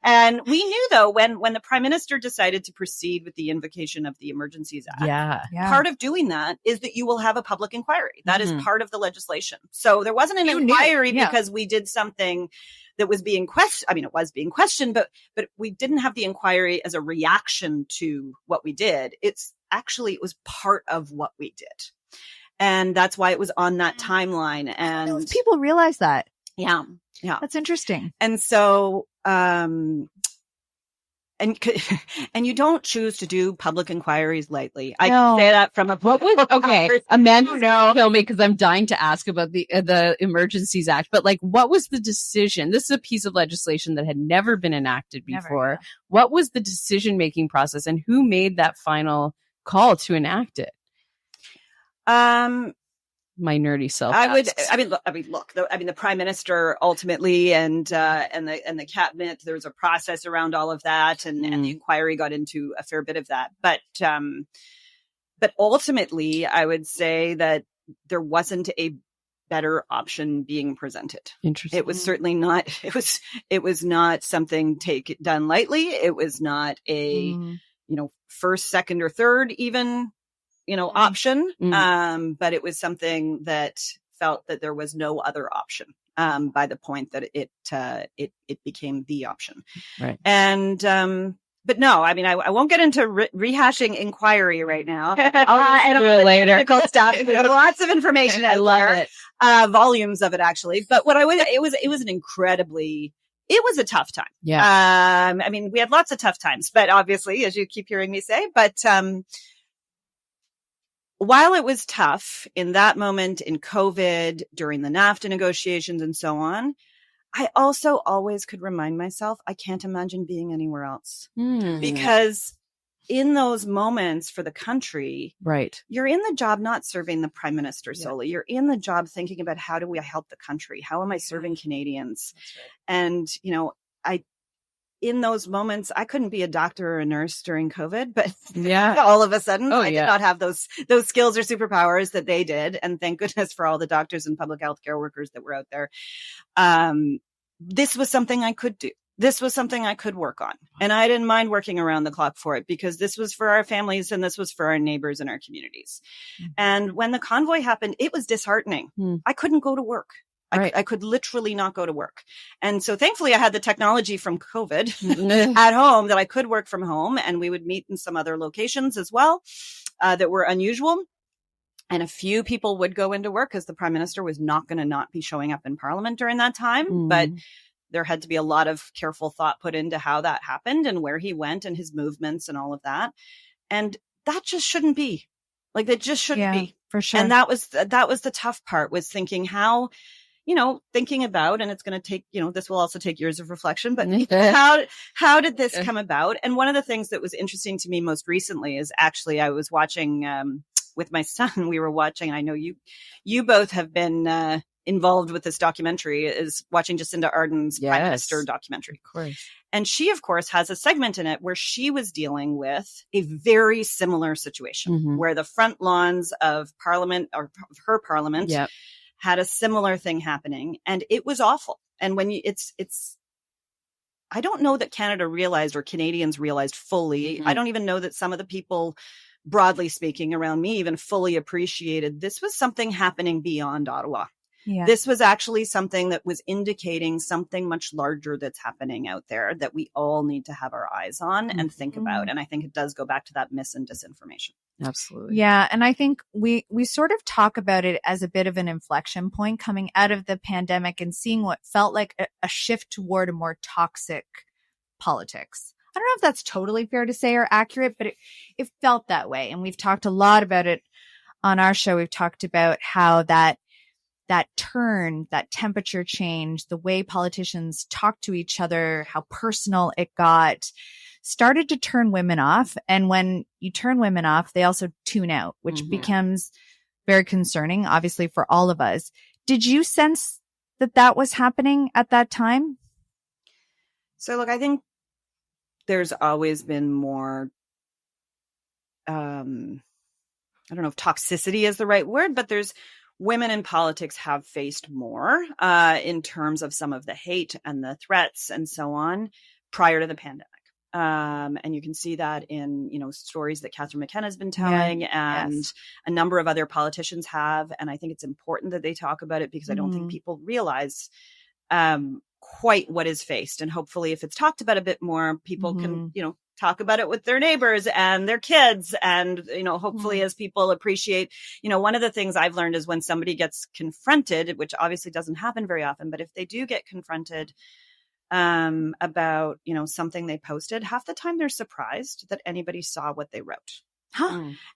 And we knew, though, when the Prime Minister decided to proceed with the invocation of the Emergencies Act, part of doing that is that you will have a public inquiry. That is part of the legislation. So there wasn't an inquiry because we did something that was being questioned. I mean, it was being questioned, but we didn't have the inquiry as a reaction to what we did. It was part of what we did. And that's why it was on that timeline. And people realize that. Yeah. That's interesting. And so, and you don't choose to do public inquiries lightly. I can say that from Amanda, kill me because I'm dying to ask about the Emergencies Act. But like, what was the decision? This is a piece of legislation that had never been enacted before. What was the decision-making process, and who made that final call to enact it? My nerdy self. The Prime Minister ultimately and the cabinet, there was a process around all of that, and the inquiry got into a fair bit of that. But ultimately, I would say that there wasn't a better option being presented. Interesting. It was certainly not. It was not something done lightly. It was not a first, second, or third even option. But it was something that felt that there was no other option by the point that it became the option. Right. And but no, I mean, I won't get into rehashing inquiry right now. I'll do it later. Stuff. Lots of information. I love it. Volumes of it, actually. But it was an incredibly. It was a tough time. Yeah. I mean, we had lots of tough times, but obviously, as you keep hearing me say, but while it was tough in that moment in COVID, during the NAFTA negotiations and so on, I also always could remind myself, I can't imagine being anywhere else. Because in those moments for the country, right, you're in the job not serving the Prime Minister solely. You're in the job thinking about how do we help the country? How am I serving Canadians? Right. And, you know, in those moments, I couldn't be a doctor or a nurse during COVID, but all of a sudden I did not have those skills or superpowers that they did. And thank goodness for all the doctors and public health care workers that were out there. This was something I could do. This was something I could work on. And I didn't mind working around the clock for it because this was for our families and this was for our neighbors and our communities. Mm-hmm. And when the convoy happened, it was disheartening. I couldn't go to work. Right. I could literally not go to work. And so thankfully I had the technology from COVID at home that I could work from home, and we would meet in some other locations as well that were unusual. And a few people would go into work because the Prime Minister was not going to not be showing up in Parliament during that time. But there had to be a lot of careful thought put into how that happened and where he went and his movements and all of that. And that just shouldn't be. Like, that just shouldn't be. For sure. And that was the tough part, was thinking how, thinking about, and it's going to take, this will also take years of reflection, but how did this come about? And one of the things that was interesting to me most recently is actually I was watching with my son, we were watching, and I know you both have been involved with this documentary, is watching Jacinda Ardern's Prime Minister documentary. Of course. And she, of course, has a segment in it where she was dealing with a very similar situation where the front lawns of Parliament, or of her Parliament, had a similar thing happening. And it was awful. And when I don't know that Canada realized, or Canadians realized fully. I don't even know that some of the people, broadly speaking, around me even fully appreciated this was something happening beyond Ottawa. Yeah. This was actually something that was indicating something much larger that's happening out there that we all need to have our eyes on and think about. And I think it does go back to that mis and disinformation. Absolutely. Yeah. And I think we sort of talk about it as a bit of an inflection point coming out of the pandemic and seeing what felt like a shift toward a more toxic politics. I don't know if that's totally fair to say or accurate, but it felt that way. And we've talked a lot about it on our show. We've talked about how that turn, that temperature change, the way politicians talk to each other, how personal it got, started to turn women off. And when you turn women off, they also tune out, which becomes very concerning, obviously, for all of us. Did you sense that was happening at that time? So, look, I think there's always been more, I don't know if toxicity is the right word, but women in politics have faced more in terms of some of the hate and the threats and so on prior to the pandemic. And you can see that in, stories that Catherine McKenna has been telling and a number of other politicians have. And I think it's important that they talk about it because I don't think people realize quite what is faced. And hopefully if it's talked about a bit more, people can, talk about it with their neighbors and their kids. And, hopefully as people appreciate, one of the things I've learned is when somebody gets confronted, which obviously doesn't happen very often, but if they do get confronted about, something they posted, half the time they're surprised that anybody saw what they wrote.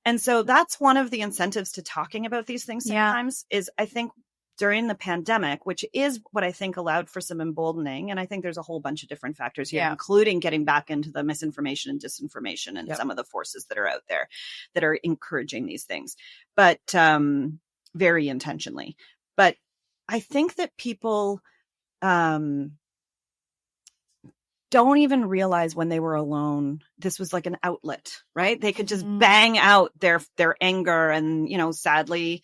And so that's one of the incentives to talking about these things sometimes is, I think, during the pandemic, which is what I think allowed for some emboldening. And I think there's a whole bunch of different factors here, including getting back into the misinformation and disinformation and some of the forces that are out there that are encouraging these things, but very intentionally. But I think that people don't even realize when they were alone, this was like an outlet, right? They could just bang out their anger. And, sadly,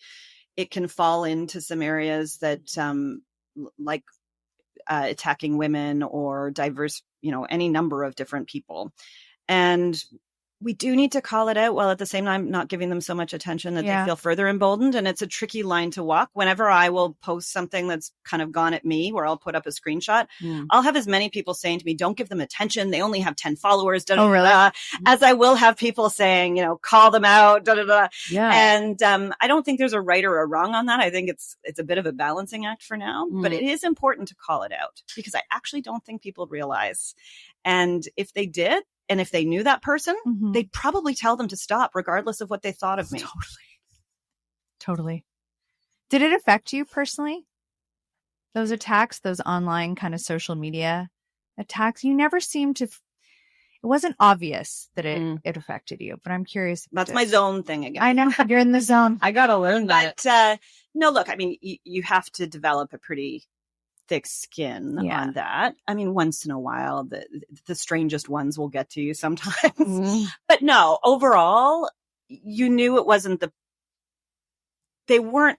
it can fall into some areas that like attacking women or diverse, any number of different people. And we do need to call it out while at the same time not giving them so much attention that they feel further emboldened. And it's a tricky line to walk. Whenever I will post something that's kind of gone at me, where I'll put up a screenshot, I'll have as many people saying to me, don't give them attention. They only have 10 followers. Da, da, Oh, really? da, as I will have people saying, you know, call them out. Da, da, da. Yeah. And I don't think there's a right or a wrong on that. I think it's a bit of a balancing act for now, but it is important to call it out because I actually don't think people realize. And if they did, and if they knew that person, they'd probably tell them to stop regardless of what they thought of me. Totally. Did it affect you personally? Those attacks, those online kind of social media attacks, you never seemed to, it wasn't obvious that it affected you, but I'm curious. That's my zone thing again. I know, you're in the zone. I got to learn that. But no, look, I mean, you have to develop a pretty thick skin on that. I mean, once in a while, the strangest ones will get to you sometimes. But no, overall, you knew it wasn't they weren't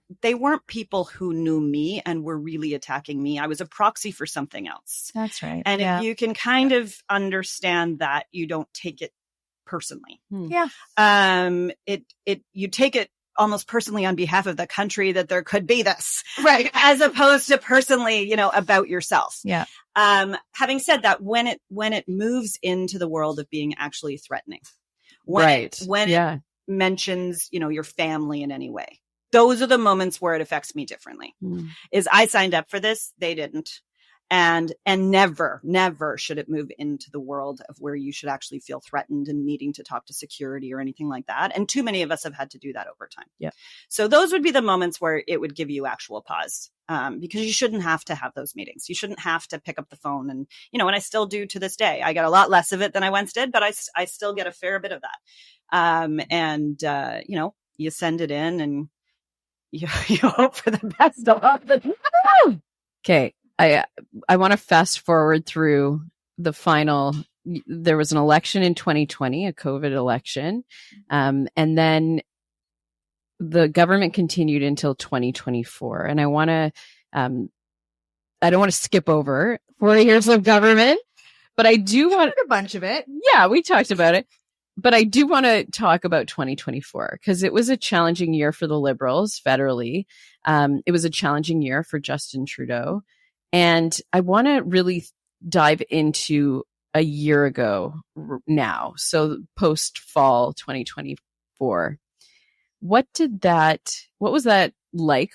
people who knew me and were really attacking me. I was a proxy for something else. That's right. And if you can kind of understand that, you don't take it personally. Yeah. You take it almost personally on behalf of the country that there could be this, right? As opposed to personally, you know, about yourself. Yeah. Having said that, when it moves into the world of being actually threatening, when it mentions, you know, your family in any way, those are the moments where it affects me differently. Is I signed up for this, they didn't. And never should it move into the world of where you should actually feel threatened and needing to talk to security or anything like that. And too many of us have had to do that over time. Yeah. So those would be the moments where it would give you actual pause, because you shouldn't have to have those meetings. You shouldn't have to pick up the phone and, you know, and I still do to this day. I get a lot less of it than I once did, but I still get a fair bit of that. You know, you send it in and you hope for the best of it. Okay. I want to fast forward through the final. There was an election in 2020, a COVID election. And then the government continued until 2024. And I want to, I don't want to skip over 4 years of government, but I do want a bunch of it. Yeah, we talked about it. But I do want to talk about 2024 because it was a challenging year for the Liberals federally. It was a challenging year for Justin Trudeau. And I want to really dive into a year ago now. So post fall 2024, what was that like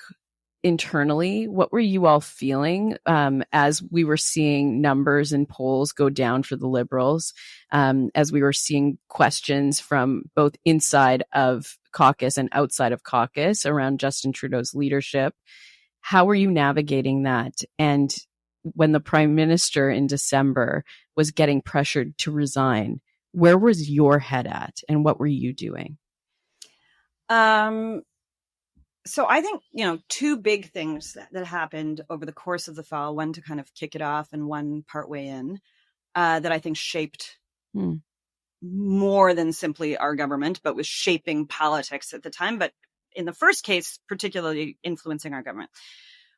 internally? What were you all feeling, as we were seeing numbers and polls go down for the Liberals, as we were seeing questions from both inside of caucus and outside of caucus around Justin Trudeau's leadership? How were you navigating that? And when the Prime Minister in December was getting pressured to resign, where was your head at and what were you doing? So I think, you know, two big things that happened over the course of the fall, one to kind of kick it off and one partway in, that I think shaped more than simply our government, but was shaping politics at the time. But in the first case, particularly influencing our government,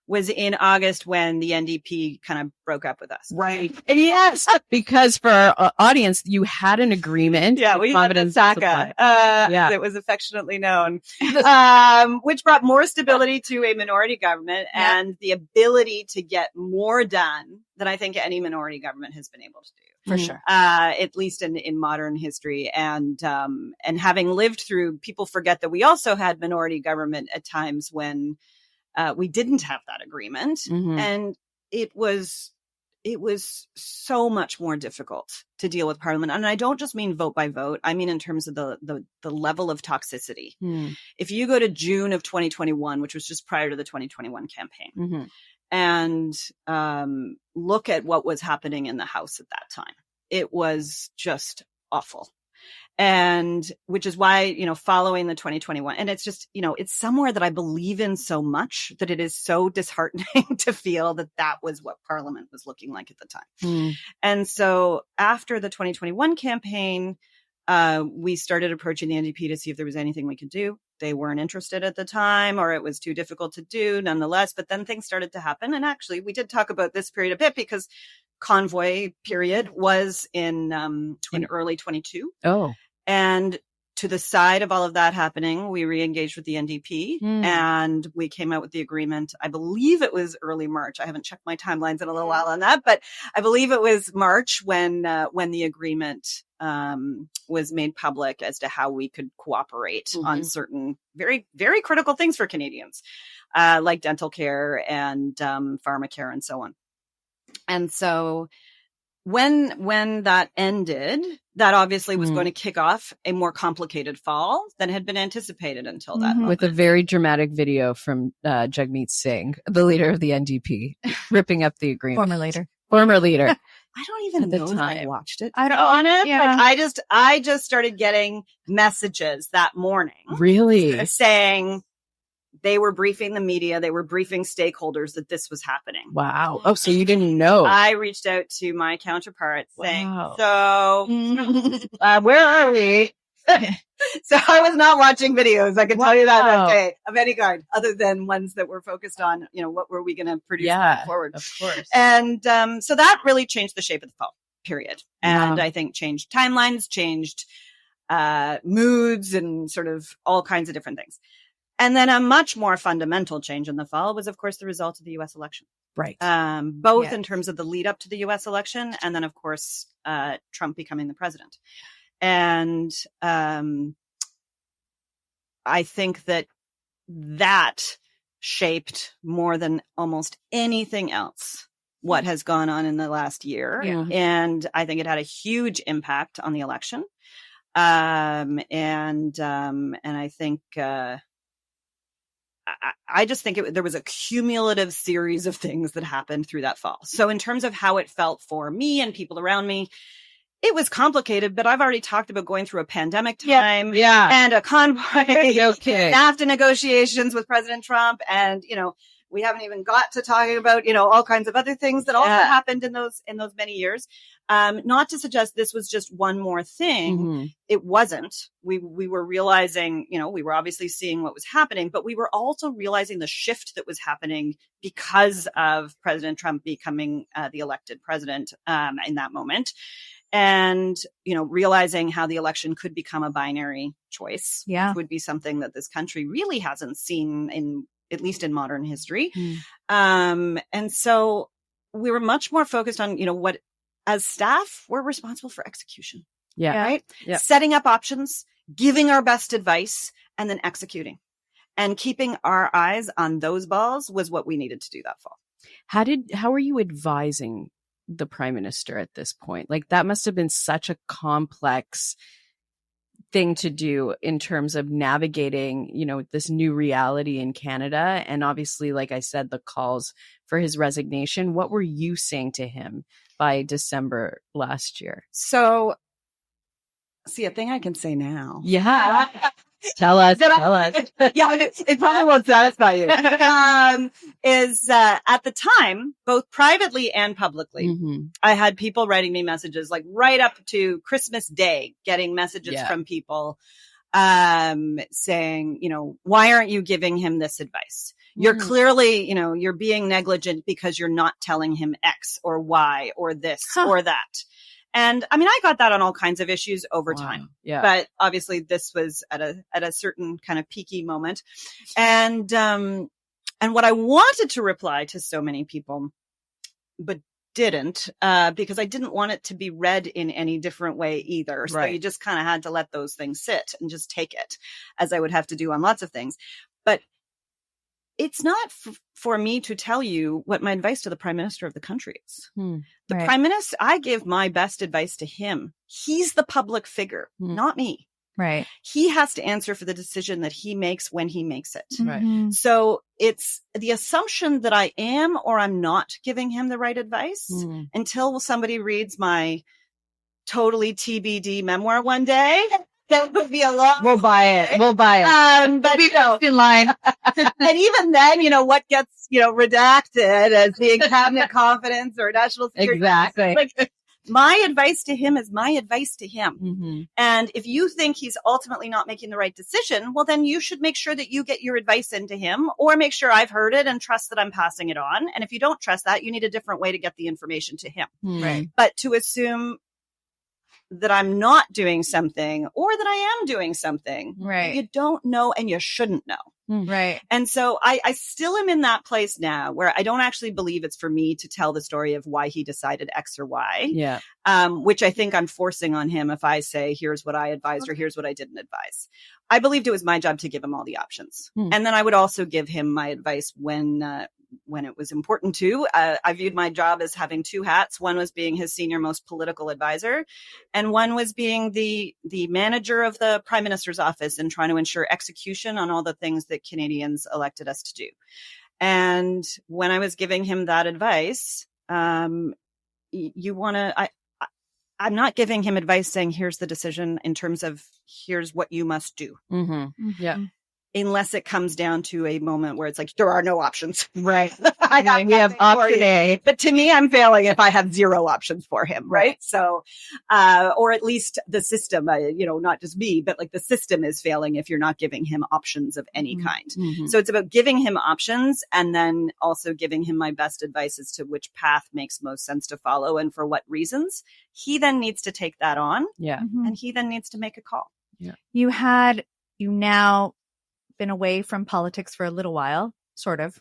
was in August when the NDP kind of broke up with us. Right. Yes. Because for our audience, you had an agreement. Yeah, we had the SACA, that was affectionately known, which brought more stability to a minority government and the ability to get more done than I think any minority government has been able to do. For sure. At least in modern history. And having lived through, people forget that we also had minority government at times when we didn't have that agreement. And it was so much more difficult to deal with Parliament. And I don't just mean vote by vote. I mean in terms of the level of toxicity. If you go to June of 2021, which was just prior to the 2021 campaign, and look at what was happening in the House at that time, it was just awful. And which is why, you know, following the 2021, and it's just, you know, it's somewhere that I believe in so much that it is so disheartening to feel that that was what Parliament was looking like at the time. And so after the 2021 campaign, we started approaching the NDP to see if there was anything we could do. They weren't interested at the time, or it was too difficult to do nonetheless. But then things started to happen. And actually, we did talk about this period a bit because convoy period was in early 22. Oh. And to the side of all of that happening, we re-engaged with the NDP and we came out with the agreement. I believe it was early March. I haven't checked my timelines in a little while on that, but I believe it was March when the agreement was made public as to how we could cooperate on certain very, very critical things for Canadians, like dental care and pharmacare and so on. And so when that ended, that obviously was going to kick off a more complicated fall than had been anticipated until that moment. With a very dramatic video from Jagmeet Singh, the leader of the NDP, ripping up the agreement. Former leader. I don't even know if I watched it. I don't on it. Yeah. Like, I just started getting messages that morning. Really? Saying they were briefing the media, they were briefing stakeholders that this was happening. Wow. Oh, so you didn't know. I reached out to my counterpart saying, Wow. so where are we? So I was not watching videos. I can tell you that day of any kind, other than ones that were focused on, what were we going to produce going forward? Of course. And so that really changed the shape of the fall, period. And I think changed timelines, changed moods, and sort of all kinds of different things. And then a much more fundamental change in the fall was, of course, the result of the U.S. election. Right. Both in terms of the lead up to the U.S. election and then, of course, Trump becoming the president. And I think that shaped more than almost anything else what has gone on in the last year. Yeah. And I think it had a huge impact on the election. And I think I just think there was a cumulative series of things that happened through that fall. So in terms of how it felt for me and people around me, it was complicated, but I've already talked about going through a pandemic time and a convoy, NAFTA negotiations with President Trump. And, we haven't even got to talking about, all kinds of other things that also happened in those many years. Not to suggest this was just one more thing. Mm-hmm. It wasn't. We were realizing, we were obviously seeing what was happening, but we were also realizing the shift that was happening because of President Trump becoming the elected president in that moment. And, realizing how the election could become a binary choice, which would be something that this country really hasn't seen at least in modern history. And so we were much more focused on, what as staff, we're responsible for execution. Yeah. Right. Yeah. Setting up options, giving our best advice, and then executing. And keeping our eyes on those balls was what we needed to do that fall. How are you advising the Prime Minister at this point? Like, that must have been such a complex thing to do in terms of navigating, this new reality in Canada. And obviously, like I said, the calls for his resignation. What were you saying to him by December last year? So, see, a thing I can say now. Yeah. Tell us. It probably won't satisfy you. Is at the time, both privately and publicly, I had people writing me messages like right up to Christmas Day, getting messages from people saying, why aren't you giving him this advice? You're clearly, you're being negligent because you're not telling him X or Y or this or that. And I mean, I got that on all kinds of issues over time. Yeah. But obviously this was at a certain kind of peaky moment. And what I wanted to reply to so many people, but didn't, because I didn't want it to be read in any different way either. So you just kind of had to let those things sit and just take it, as I would have to do on lots of things. But it's not for me to tell you what my advice to the Prime Minister of the country is. The Prime Minister, I give my best advice to him. He's the public figure, not me. Right. He has to answer for the decision that he makes when he makes it. Right. So it's the assumption that I am or I'm not giving him the right advice until somebody reads my totally TBD memoir one day. That would be a lot. We'll buy it. But in line. and even then, what gets, redacted as being cabinet confidence or national security. Exactly. Like, my advice to him is my advice to him. And if you think he's ultimately not making the right decision, well, then you should make sure that you get your advice into him, or make sure I've heard it and trust that I'm passing it on. And if you don't trust that, you need a different way to get the information to him. Right. But to assume that I'm not doing something or that I am doing something. Right. You don't know and you shouldn't know. Right. And so I still am in that place now where I don't actually believe it's for me to tell the story of why he decided X or Y. Yeah. Which I think I'm forcing on him if I say, here's what I advised or here's what I didn't advise. I believed it was my job to give him all the options. And then I would also give him my advice when it was important to. I viewed my job as having two hats. One was being his senior most political advisor, and one was being the manager of the Prime Minister's office and trying to ensure execution on all the things that Canadians elected us to do. And when I was giving him that advice, I'm not giving him advice saying, here's the decision in terms of here's what you must do. Yeah. Unless it comes down to a moment where it's like, there are no options. Right. We have option A. But to me, I'm failing if I have zero options for him. Right. So, or at least the system, not just me, but like the system is failing if you're not giving him options of any kind. So it's about giving him options and then also giving him my best advice as to which path makes most sense to follow and for what reasons. He then needs to take that on. Yeah. And he then needs to make a call. Yeah. You now been away from politics for a little while, sort of.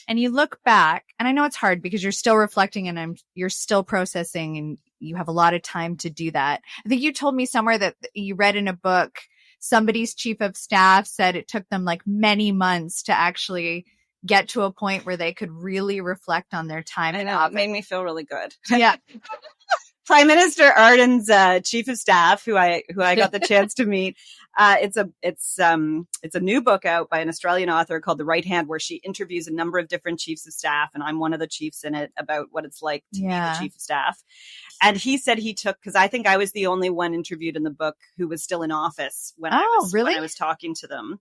And you look back, and I know it's hard because you're still reflecting and you're still processing and you have a lot of time to do that. I think you told me somewhere that you read in a book, somebody's chief of staff said it took them like many months to actually get to a point where they could really reflect on their time. I know, it made me feel really good. Yeah. Prime Minister Ardern's chief of staff, who I got the chance to meet. It's a new book out by an Australian author called The Right Hand, where she interviews a number of different chiefs of staff, and I'm one of the chiefs in it, about what it's like to be the chief of staff. And he said he took, because I think I was the only one interviewed in the book who was still in office when I was talking to them.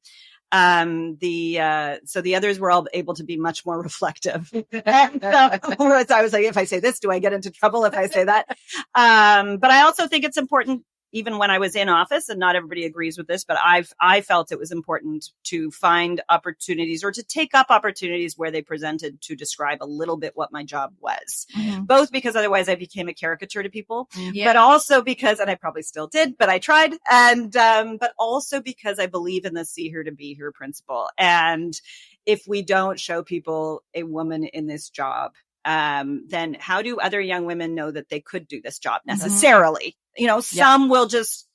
So the others were all able to be much more reflective. So I was like, if I say this, do I get into trouble if I say that? But I also think it's important, even when I was in office, and not everybody agrees with this, but I felt it was important to find opportunities or to take up opportunities where they presented to describe a little bit what my job was, both because otherwise I became a caricature to people, but also because, and I probably still did, but I tried. And, but also because I believe in the see her to be her principle. And if we don't show people a woman in this job, then how do other young women know that they could do this job necessarily? Some will just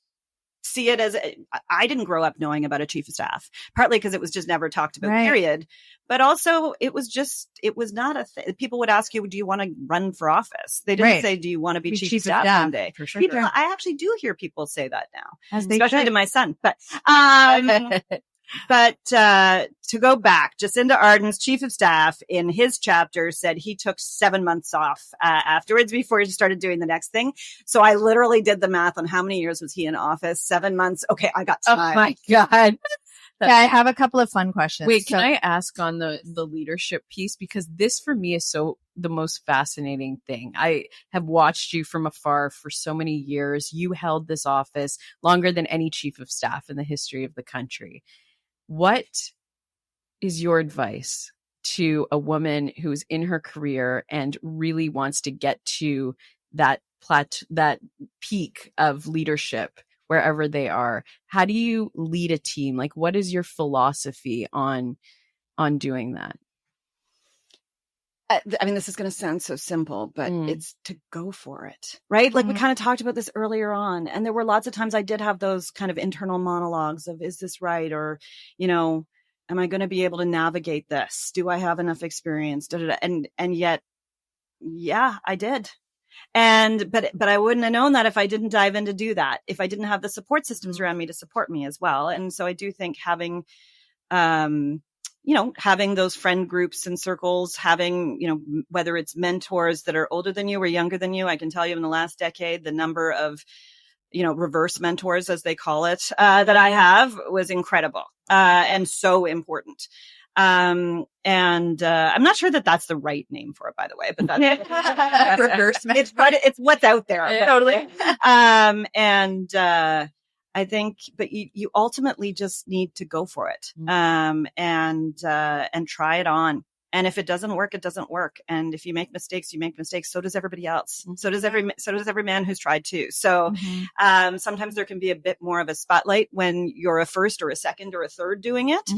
see it as, I didn't grow up knowing about a chief of staff, partly because it was just never talked about, period. But also it was not a thing. People would ask you, do you want to run for office? They didn't say, do you want to be chief of staff one day? For sure. I actually do hear people say that now, especially to my son. But, to go back, Jacinda Ardern's chief of staff in his chapter said he took 7 months off afterwards before he started doing the next thing. So I literally did the math on how many years was he in office? 7 months. Okay, I got time. Oh my God. Yeah, I have a couple of fun questions. Wait, can I ask on the leadership piece? Because this for me is the most fascinating thing. I have watched you from afar for so many years. You held this office longer than any chief of staff in the history of the country. What is your advice to a woman who's in her career and really wants to get to that peak of leadership wherever they are? How do you lead a team? Like, what is your philosophy on doing that? I mean, this is going to sound so simple, but it's to go for it, right? Like we kind of talked about this earlier on, and there were lots of times I did have those kind of internal monologues of, is this right? Or, am I going to be able to navigate this? Do I have enough experience? And yet, yeah, I did. But I wouldn't have known that if I didn't dive in to do that, if I didn't have the support systems around me to support me as well. And so I do think having those friend groups and circles, having, whether it's mentors that are older than you or younger than you, I can tell you in the last decade, the number of, reverse mentors, as they call it, that I have was incredible, and so important. And I'm not sure that that's the right name for it, by the way, but that's reverse mentor. It's what's out there. Yeah, totally. I think, but you ultimately just need to go for it, and try it on And if it doesn't work, it doesn't work. And if you make mistakes, you make mistakes. So does everybody else. So does every man who's tried to. So sometimes there can be a bit more of a spotlight when you're a first or a second or a third doing it.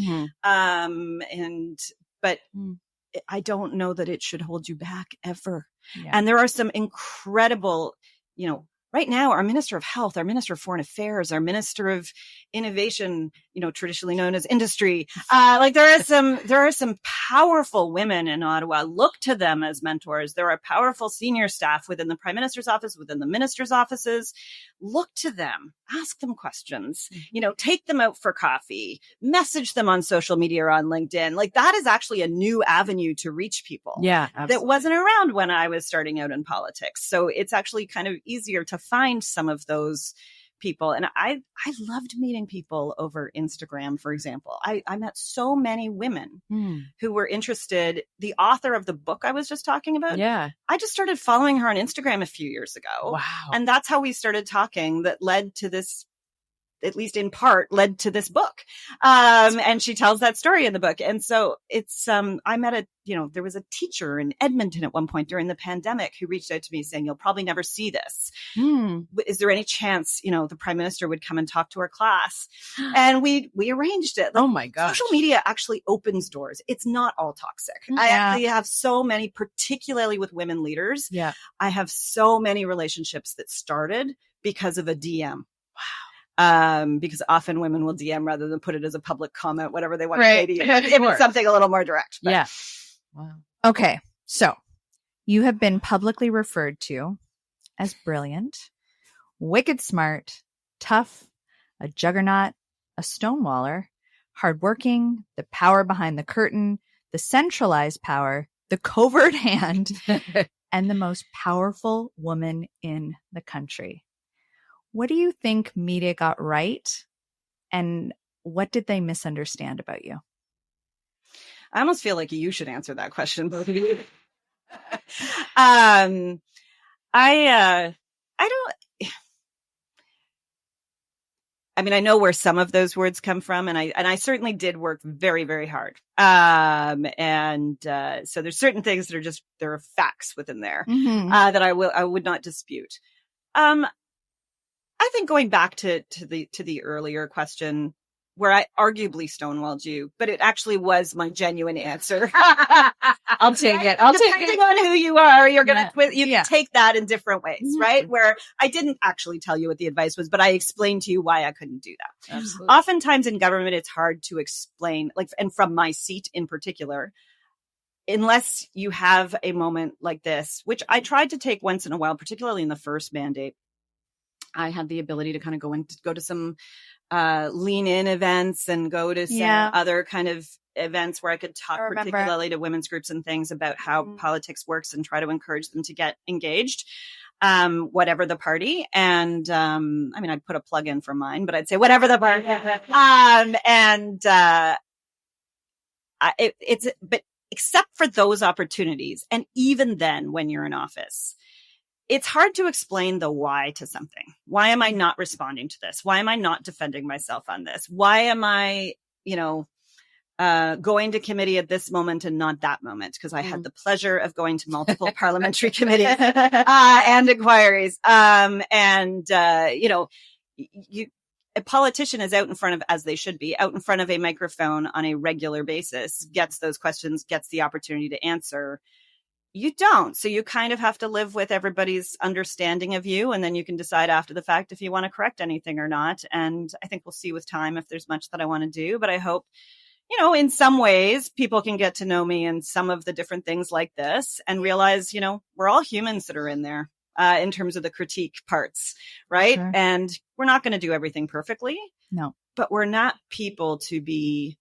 But I don't know that it should hold you back ever. Yeah. And there are some incredible, right now, our Minister of Health, our Minister of Foreign Affairs, our Minister of Innovation, traditionally known as Industry. There are some powerful women in Ottawa. Look to them as mentors. There are powerful senior staff within the Prime Minister's office, within the ministers' offices. Look to them. Ask them questions. Take them out for coffee. Message them on social media or on LinkedIn. That is actually a new avenue to reach people. Yeah, absolutely. That wasn't around when I was starting out in politics. So it's actually kind of easier to find some of those people. And I loved meeting people over Instagram, for example. I met so many women who were interested. The author of the book I was just talking about. Yeah. I just started following her on Instagram a few years ago. Wow. And that's how we started talking, that led to this, at least in part, led to this book. And she tells that story in the book. And so it's, I met there was a teacher in Edmonton at one point during the pandemic who reached out to me saying, you'll probably never see this. Is there any chance, the Prime Minister would come and talk to our class? And we arranged it. Oh my gosh. Social media actually opens doors. It's not all toxic. Yeah. I actually have so many, particularly with women leaders. Yeah. I have so many relationships that started because of a DM. Because often women will DM rather than put it as a public comment, whatever they want to say to you. If it's something a little more direct. But. Yeah. Wow. Okay. So you have been publicly referred to as brilliant, wicked smart, tough, a juggernaut, a stonewaller, hardworking, the power behind the curtain, the centralized power, the covert hand, and the most powerful woman in the country. What do you think media got right, and what did they misunderstand about you? I almost feel like you should answer that question, both of you. I know where some of those words come from, and I certainly did work very, very hard. So there's certain things that there are facts within there that I would not dispute. I think going back to the earlier question, where I arguably stonewalled you, but it actually was my genuine answer. I'll take it. Depending on who you are, you're going to take that in different ways, right? Where I didn't actually tell you what the advice was, but I explained to you why I couldn't do that. Absolutely. Oftentimes in government, it's hard to explain, and from my seat in particular, unless you have a moment like this, which I tried to take once in a while, particularly in the first mandate. I had the ability to kind of go to some lean in events and go to some other kind of events where I could talk particularly to women's groups and things about how politics works and try to encourage them to get engaged, whatever the party. And I'd put a plug in for mine, but I'd say whatever the party. But except for those opportunities, and even then when you're in office, it's hard to explain the why to something. Why am I not responding to this? Why am I not defending myself on this? Why am I, going to committee at this moment and not that moment? Because I had the pleasure of going to multiple parliamentary committees and inquiries. A politician is out in front of, as they should be, out in front of a microphone on a regular basis, gets those questions, gets the opportunity to answer. You don't. So you kind of have to live with everybody's understanding of you. And then you can decide after the fact if you want to correct anything or not. And I think we'll see with time if there's much that I want to do. But I hope, in some ways people can get to know me in some of the different things like this and realize, we're all humans that are in there in terms of the critique parts. Right. Sure. And we're not going to do everything perfectly. No. But we're not people to be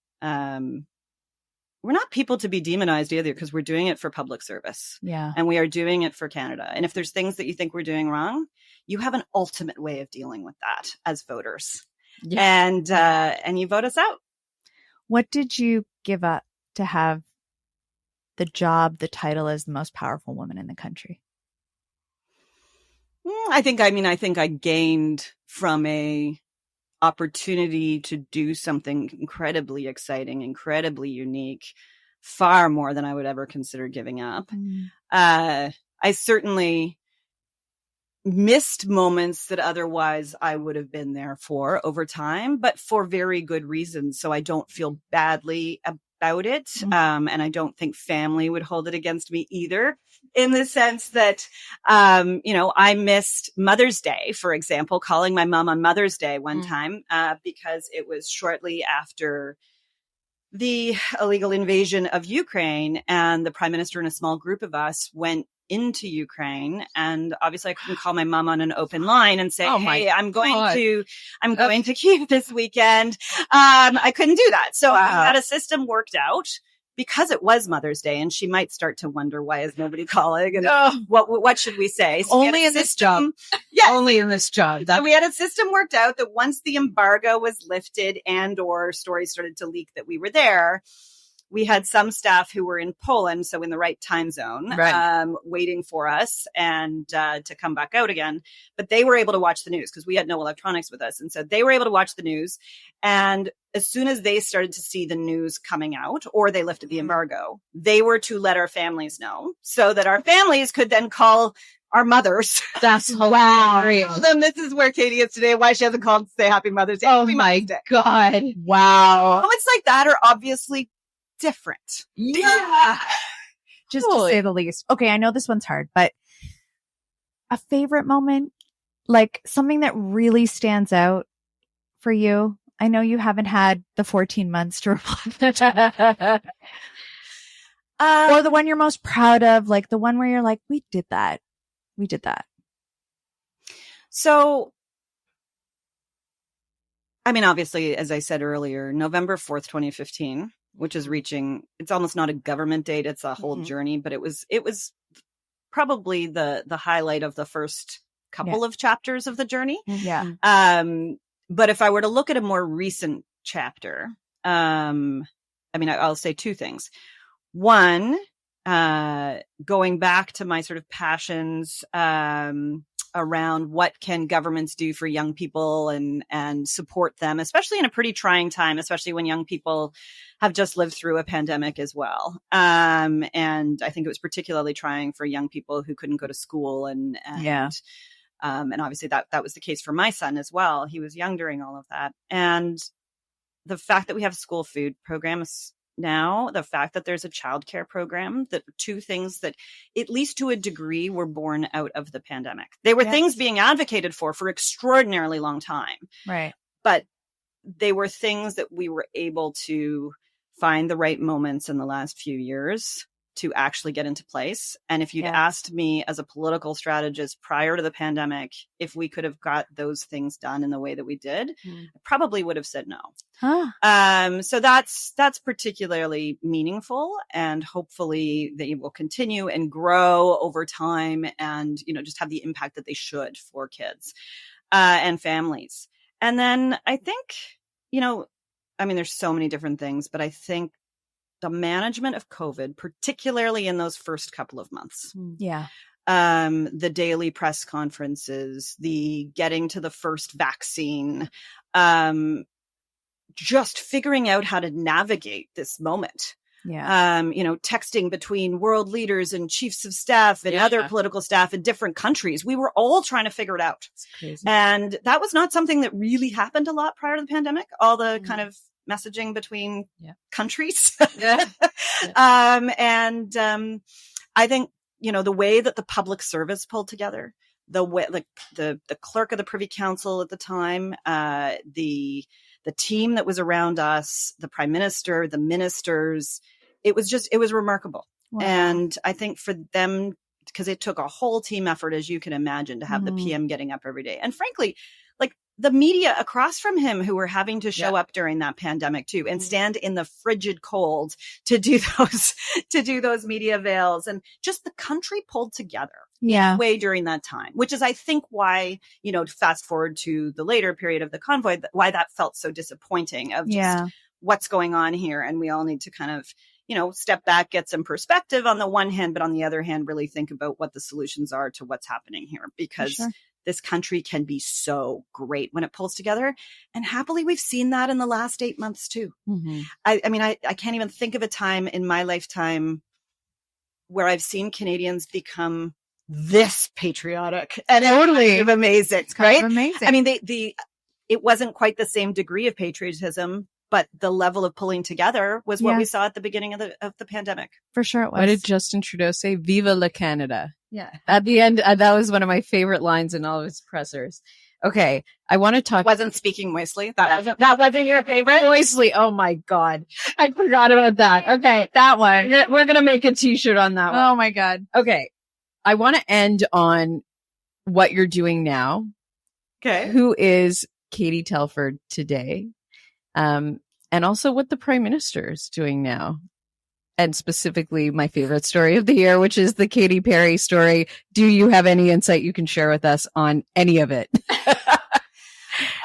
demonized either, because we're doing it for public service. Yeah. And we are doing it for Canada. And if there's things that you think we're doing wrong, you have an ultimate way of dealing with that as voters. Yeah. And you vote us out. What did you give up to have the job, the title as the most powerful woman in the country? I think I gained from a opportunity to do something incredibly exciting, incredibly unique, far more than I would ever consider giving up. I certainly missed moments that otherwise I would have been there for over time, but for very good reasons. So I don't feel badly about it. And I don't think family would hold it against me either, in the sense that, I missed Mother's Day, for example, calling my mom on Mother's Day one time, because it was shortly after the illegal invasion of Ukraine, and the Prime Minister and a small group of us went into Ukraine. And obviously I couldn't call my mom on an open line and say, hey, I'm going to Kyiv this weekend. I couldn't do that. So we had a system worked out, because it was Mother's Day, and she might start to wonder, why is nobody calling? And what should we say? So only in this job. Yes. Only in this job. So we had a system worked out that once the embargo was lifted and or stories started to leak that we were there, we had some staff who were in Poland, so in the right time zone, waiting for us and to come back out again. But they were able to watch the news because we had no electronics with us. And so they were able to watch the news. And as soon as they started to see the news coming out, or they lifted the embargo, they were to let our families know, so that our families could then call our mothers. That's hilarious. Wow. Then this is where Katie is today, why she hasn't called to say Happy Mother's Day. Oh my God. Wow. Moments like that are obviously different. Yeah. Just to say the least. Okay, I know this one's hard, but a favorite moment, like something that really stands out for you. I know you haven't had the 14 months to reflect. Or the one you're most proud of, like the one where you're like, we did that. We did that. So, I mean, obviously, as I said earlier, November 4th, 2015, which is it's almost not a government date. It's a whole journey, but it was probably the highlight of the first couple of chapters of the journey. Yeah. But if I were to look at a more recent chapter, I'll say two things. One, going back to my sort of passions, around what can governments do for young people and support them, especially in a pretty trying time, especially when young people have just lived through a pandemic as well. And I think it was particularly trying for young people who couldn't go to school and obviously that was the case for my son as well. He was young during all of that. And the fact that we have school food programs now, the fact that there's a childcare program, that two things that, at least to a degree, were born out of the pandemic. They were things being advocated for extraordinarily long time. Right. But they were things that we were able to find the right moments in the last few years to actually get into place. And if you'd asked me as a political strategist prior to the pandemic, if we could have got those things done in the way that we did, I probably would have said no. So that's particularly meaningful, and hopefully they will continue and grow over time and, just have the impact that they should for kids, and families. And then I think, there's so many different things, but I think the management of COVID, particularly in those first couple of months. Yeah. The daily press conferences, the getting to the first vaccine, just figuring out how to navigate this moment. Yeah. Texting between world leaders and chiefs of staff and other political staff in different countries. We were all trying to figure it out. It's crazy. And that was not something that really happened a lot prior to the pandemic. All the kind of messaging between countries. I think, the way that the public service pulled together, the way, like the clerk of the Privy Council at the time, the team that was around us, the Prime Minister, the ministers, it was remarkable. Wow. And I think for them, because it took a whole team effort, as you can imagine, to have the PM getting up every day. And frankly, like the media across from him who were having to show up during that pandemic too, and stand in the frigid cold to do those media veils, and just the country pulled together way during that time, which is, I think, why, to fast forward to the later period of the convoy, why that felt so disappointing of just what's going on here. And we all need to kind of, step back, get some perspective on the one hand, but on the other hand, really think about what the solutions are to what's happening here, because this country can be so great when it pulls together. And happily, we've seen that in the last 8 months too. Mm-hmm. I mean, I can't even think of a time in my lifetime where I've seen Canadians become this patriotic and Totally. kind of amazing, It's kind right? of amazing. I mean, it wasn't quite the same degree of patriotism, but the level of pulling together was what Yeah. we saw at the beginning of the pandemic. For sure it was. What did Justin Trudeau say? Viva la Canada. Yeah. At the end, that was one of my favorite lines in all of his pressers. Okay, I want to talk. Wasn't speaking moistly. That wasn't your favorite? Moistly. Oh my God. I forgot about that. Okay, That one. we're going to make a t-shirt on that one. Oh my God. Okay, I want to end on what you're doing now. Okay. Who is Katie Telford today? And also what the Prime Minister is doing now. And specifically my favorite story of the year, which is the Katy Perry story. Do you have any insight you can share with us on any of it?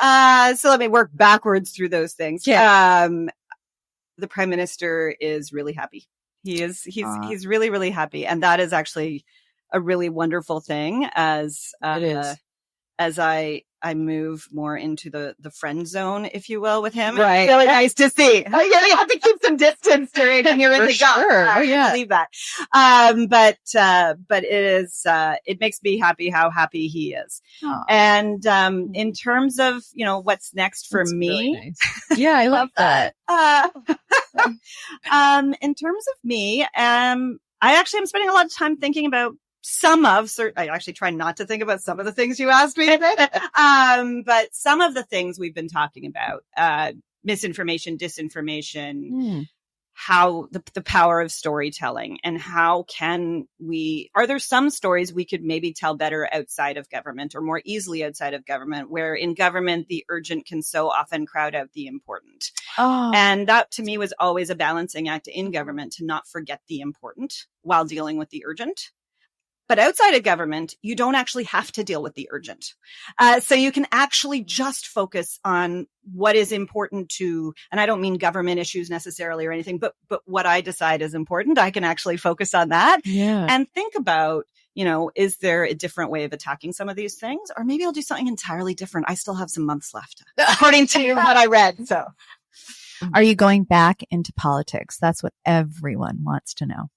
So let me work backwards through those things. Yeah. The Prime Minister is really happy. He's really, really happy. And that is actually a really wonderful thing as It is. as I move more into the friend zone, if you will, with him. Right. It's really nice to see. I really have to keep some distance during when you're in For the gut. sure. I Oh, yeah. believe that. But it is, it makes me happy how happy he is. Aw. And, in terms of, what's next for That's me, really nice. Yeah, I love that. in terms of me, I actually am spending a lot of time thinking about I actually try not to think about some of the things you asked me. But some of the things we've been talking about, misinformation, disinformation, how the power of storytelling, and how are there some stories we could maybe tell better outside of government, or more easily outside of government, where in government, the urgent can so often crowd out the important. Oh. And that to me was always a balancing act in government, to not forget the important while dealing with the urgent. But outside of government, you don't actually have to deal with the urgent. So you can actually just focus on what is important to, and I don't mean government issues necessarily or anything, but what I decide is important, I can actually focus on that Yeah. and think about, is there a different way of attacking some of these things? Or maybe I'll do something entirely different. I still have some months left, according to what I read. So Are you going back into politics? That's what everyone wants to know.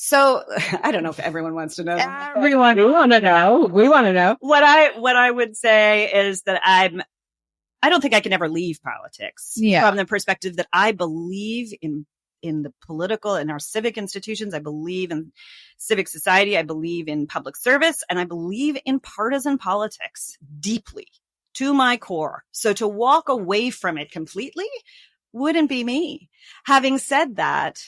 So I don't know if everyone wants to know. Everyone, we want to know. We want to know. What I would say is that I don't think I can ever leave politics, from the perspective that I believe in the political and our civic institutions. I believe in civic society. I believe in public service, and I believe in partisan politics deeply to my core. So to walk away from it completely wouldn't be me. Having said that,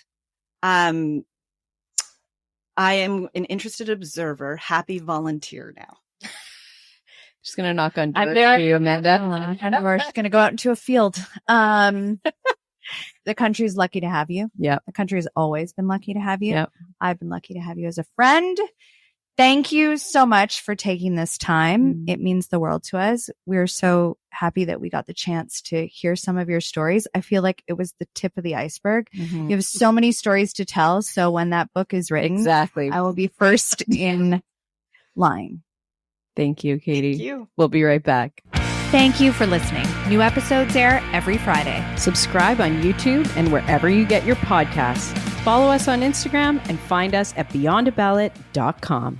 I am an interested observer, happy volunteer now. Just going to knock on I'm doors there. for you, Amanda. We're just going to go out into a field. The country's lucky to have you. Yep. The country has always been lucky to have you. Yep. I've been lucky to have you as a friend. Thank you so much for taking this time. It means the world to us. We're so happy that we got the chance to hear some of your stories. I feel like it was the tip of the iceberg. Mhm. You have so many stories to tell. So when that book is written, Exactly. I will be first in line. Thank you, Katie. Thank you. We'll be right back. Thank you for listening. New episodes air every Friday. Subscribe on YouTube and wherever you get your podcasts. Follow us on Instagram and find us at beyondaballot.com.